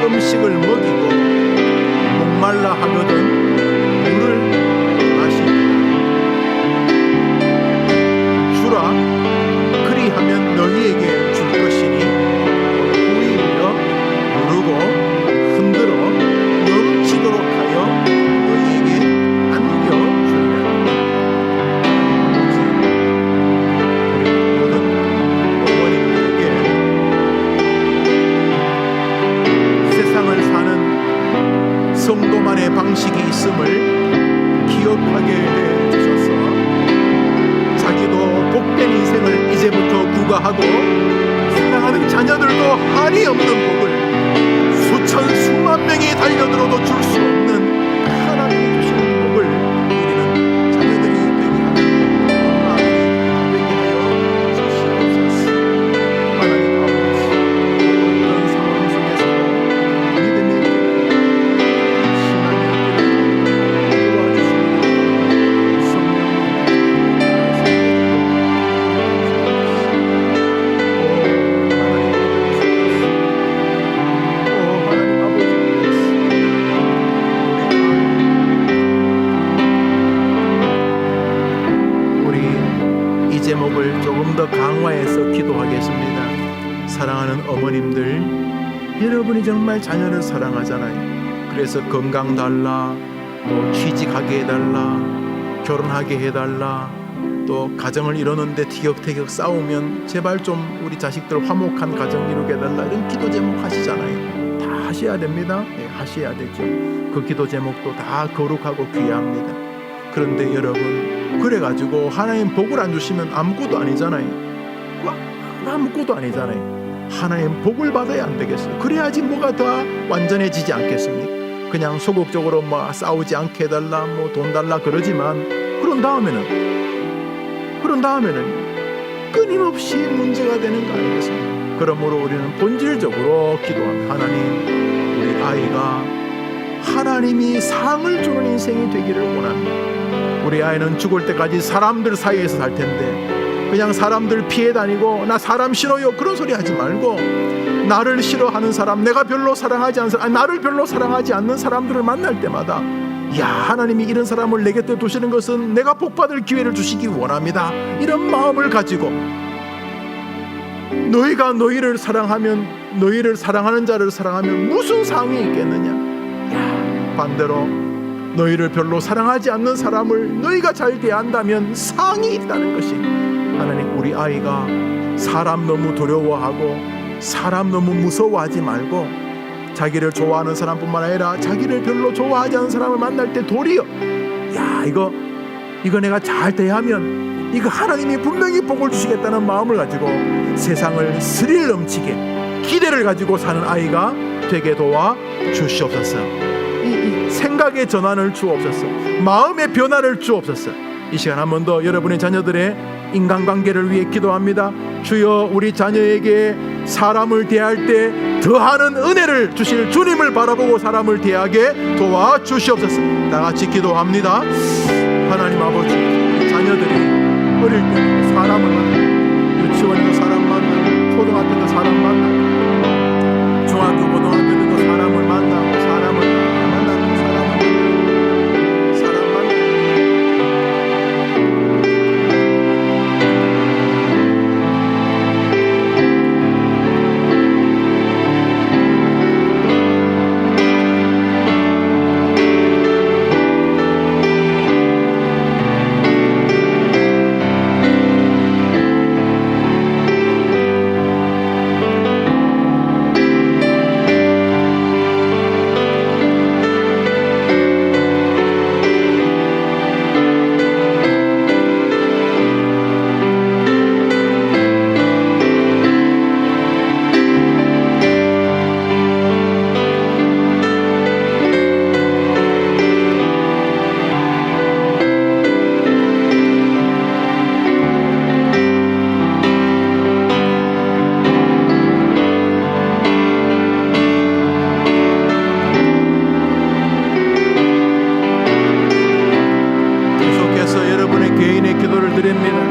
음식을 먹이고 목말라 하거든 물을 마시고 주라, 그리하면 너희에게 줄 것이니 후일이여 누르고 흔들어 넘치도록 하여 너희에게 안겨주리라. 우리 모든 어머니들에게 세상을 있음을 기억하게 해 주셔서 자기도 복된 인생을 이제부터 구가하고 사랑하는 자녀들도 한이 없는 복을 수천 수만 명이 달려들어도 줄 수 없는 하나님이 주시는 복을 우리는 자녀들이 되게 하는 엄마들이 되게 하여 주시옵소서. 하나님 아버지, 어떤 상황 속에서도 믿음의 신앙의 길을 도와주시고 제목을 조금 더 강화해서 기도하겠습니다. 사랑하는 어머님들, 여러분이 정말 자녀를 사랑하잖아요. 그래서 건강 달라, 또 취직하게 해달라, 결혼하게 해달라, 또 가정을 이루는데 티격태격 싸우면 제발 좀 우리 자식들 화목한 가정 이루게 해달라, 이런 기도 제목 하시잖아요. 다 하셔야 됩니다. 네, 하셔야 되죠. 그 기도 제목도 다 거룩하고 귀합니다. 그런데 여러분, 그래가지고 하나님 복을 안 주시면 아무것도 아니잖아요. 아무것도 아니잖아요. 하나님 복을 받아야 안 되겠어요? 그래야지 뭐가 더 완전해지지 않겠습니까? 그냥 소극적으로 뭐 싸우지 않게 해달라, 뭐 돈 달라 그러지만 그런 다음에는 끊임없이 문제가 되는 거 아니겠습니까? 그러므로 우리는 본질적으로 기도합니다. 하나님, 우리 아이가 하나님이 상을 주는 인생이 되기를 원합니다. 우리 아이는 죽을 때까지 사람들 사이에서 살 텐데 그냥 사람들 피해 다니고 나 사람 싫어요 그런 소리 하지 말고, 나를 싫어하는 사람, 내가 별로 사랑하지 않는 사람, 나를 별로 사랑하지 않는 사람들을 만날 때마다 야, 하나님이 이런 사람을 내 곁에 두시는 것은 내가 복받을 기회를 주시기 원합니다, 이런 마음을 가지고 너희가 너희를 사랑하면, 너희를 사랑하는 자를 사랑하면 무슨 상이 있겠느냐. 야, 반대로 너희를 별로 사랑하지 않는 사람을 너희가 잘 대한다면 상이 있다는 것이, 하나님, 우리 아이가 사람 너무 두려워하고 사람 너무 무서워하지 말고 자기를 좋아하는 사람뿐만 아니라 자기를 별로 좋아하지 않는 사람을 만날 때 도리어 야, 이거 내가 잘 대하면 이거 하나님이 분명히 복을 주시겠다는 마음을 가지고 세상을 스릴 넘치게 기대를 가지고 사는 아이가 되게 도와 주시옵소서. 이 생각의 전환을 주옵소서. 마음의 변화를 주옵소서. 이 시간 한 번 더 여러분의 자녀들의 인간관계를 위해 기도합니다. 주여, 우리 자녀에게 사람을 대할 때 더하는 은혜를 주실 주님을 바라보고 사람을 대하게 도와주시옵소서. 다 같이 기도합니다. 하나님 아버지, 자녀들이 어릴 때 사람을 만나고, 유치원에도 사람 만나고, 초등학교도 사람 만나고, 중학교 고등학교 때도 사람을 만나고,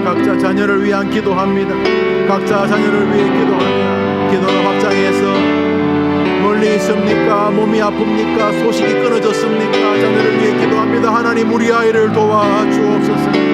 각자 자녀를 위한 기도합니다. 각자 자녀를 위해 기도합니다. 기도를 확장해서 멀리 있습니까? 몸이 아픕니까? 소식이 끊어졌습니까? 자녀를 위해 기도합니다. 하나님, 우리 아이를 도와주옵소서.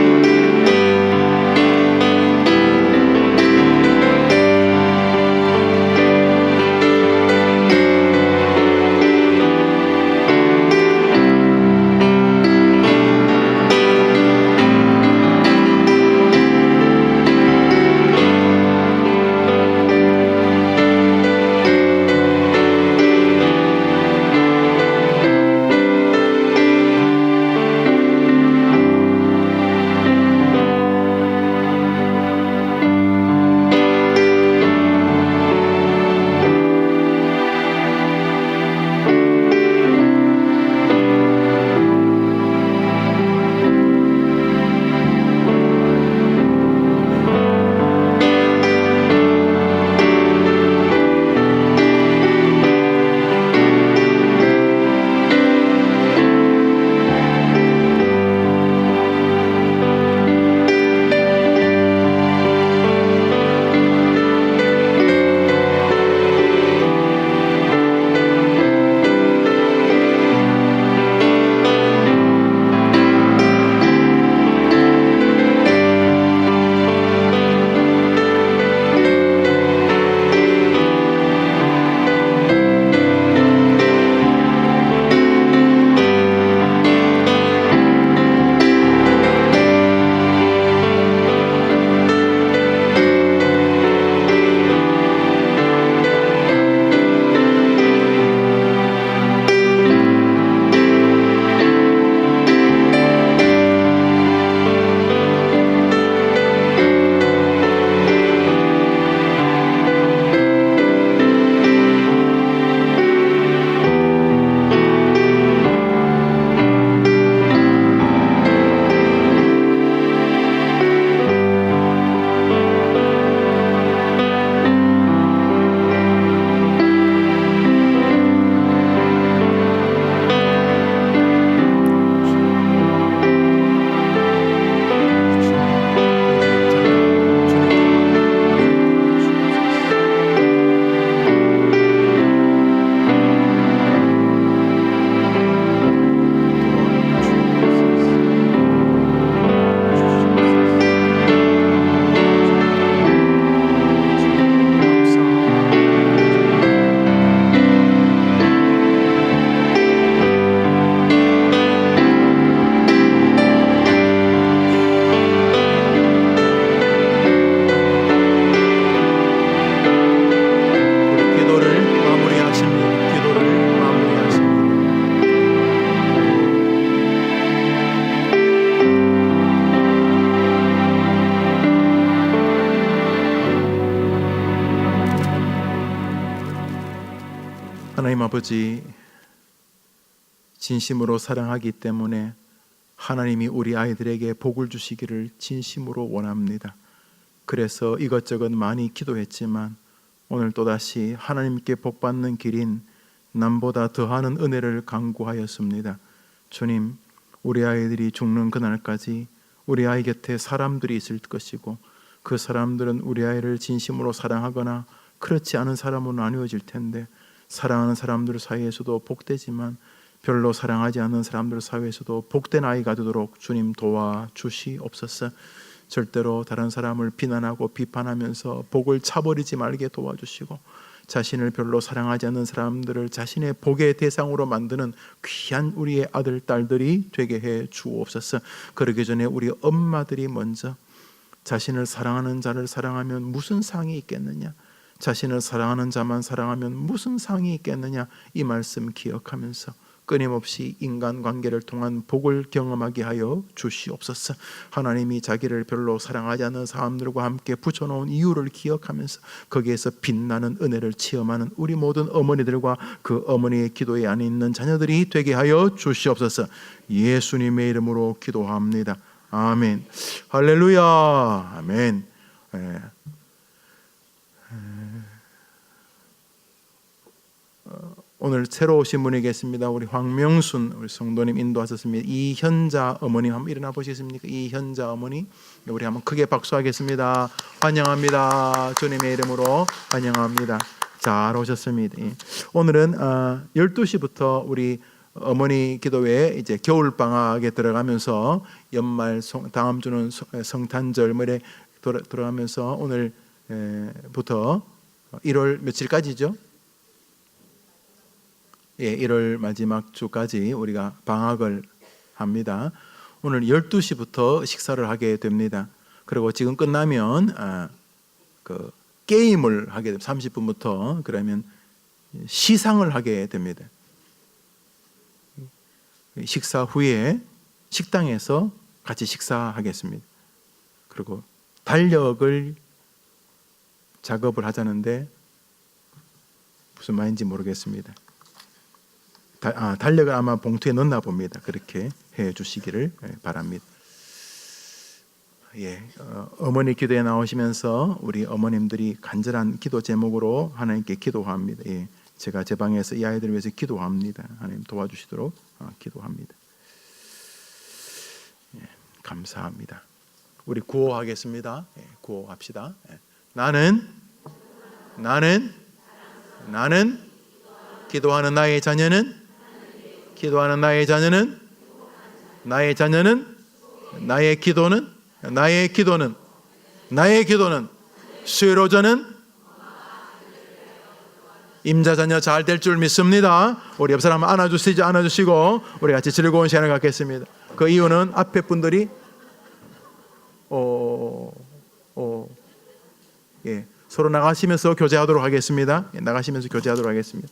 하나님 아버지, 진심으로 사랑하기 때문에 하나님이 우리 아이들에게 복을 주시기를 진심으로 원합니다. 그래서 이것저것 많이 기도했지만 오늘 또다시 하나님께 복받는 길인 남보다 더하는 은혜를 간구하였습니다. 주님, 우리 아이들이 죽는 그날까지 우리 아이 곁에 사람들이 있을 것이고 그 사람들은 우리 아이를 진심으로 사랑하거나 그렇지 않은 사람으로 나누어질 텐데, 사랑하는 사람들 사이에서도 복되지만 별로 사랑하지 않는 사람들 사이에서도 복된 아이가 되도록 주님 도와주시옵소서. 절대로 다른 사람을 비난하고 비판하면서 복을 차버리지 말게 도와주시고, 자신을 별로 사랑하지 않는 사람들을 자신의 복의 대상으로 만드는 귀한 우리의 아들, 딸들이 되게 해 주옵소서. 그러기 전에 우리 엄마들이 먼저 자신을 사랑하는 자를 사랑하면 무슨 상이 있겠느냐, 자신을 사랑하는 자만 사랑하면 무슨 상이 있겠느냐, 이 말씀 기억하면서 끊임없이 인간관계를 통한 복을 경험하게 하여 주시옵소서. 하나님이 자기를 별로 사랑하지 않는 사람들과 함께 붙여놓은 이유를 기억하면서 거기에서 빛나는 은혜를 체험하는 우리 모든 어머니들과 그 어머니의 기도에 안에 있는 자녀들이 되게 하여 주시옵소서. 예수님의 이름으로 기도합니다. 아멘. 할렐루야. 아멘. 오늘 새로 오신 분이 계십니다. 우리 황명순 우리 성도님 인도하셨습니다. 이현자 어머님 한번 일어나 보시겠습니까? 이현자 어머니, 우리 한번 크게 박수하겠습니다. 환영합니다. 주님의 이름으로 환영합니다. 잘 오셨습니다. 오늘은 12시부터 우리 어머니 기도회 이제 겨울 방학에 들어가면서 연말 다음 주는 성탄절에 들어가면서 오늘부터 1월 며칠까지죠? 1월 마지막 주까지 우리가 방학을 합니다. 오늘 12시부터 식사를 하게 됩니다. 그리고 지금 끝나면 그 게임을 하게 됩니다. 30분부터 그러면 시상을 하게 됩니다. 식사 후에 식당에서 같이 식사하겠습니다. 그리고 달력을 작업을 하자는데 무슨 말인지 모르겠습니다. 달력을 아마 봉투에 넣나 봅니다. 그렇게 해 주시기를 바랍니다. 어머니 기도에 나오시면서 우리 어머님들이 간절한 기도 제목으로 하나님께 기도합니다. 제가 제 방에서 이 아이들을 위해서 기도합니다. 하나님 도와주시도록 기도합니다. 감사합니다. 우리 구호하겠습니다. 구호합시다. 나는 기도하는 나의 자녀는 나의 기도는 수요일 오전은 임자자녀 잘 될 줄 믿습니다. 우리 옆 사람 안아주시고 우리 같이 즐거운 시간을 갖겠습니다. 그 이유는 앞에 분들이 서로 나가시면서 교제하도록 하겠습니다. 나가시면서 교제하도록 하겠습니다.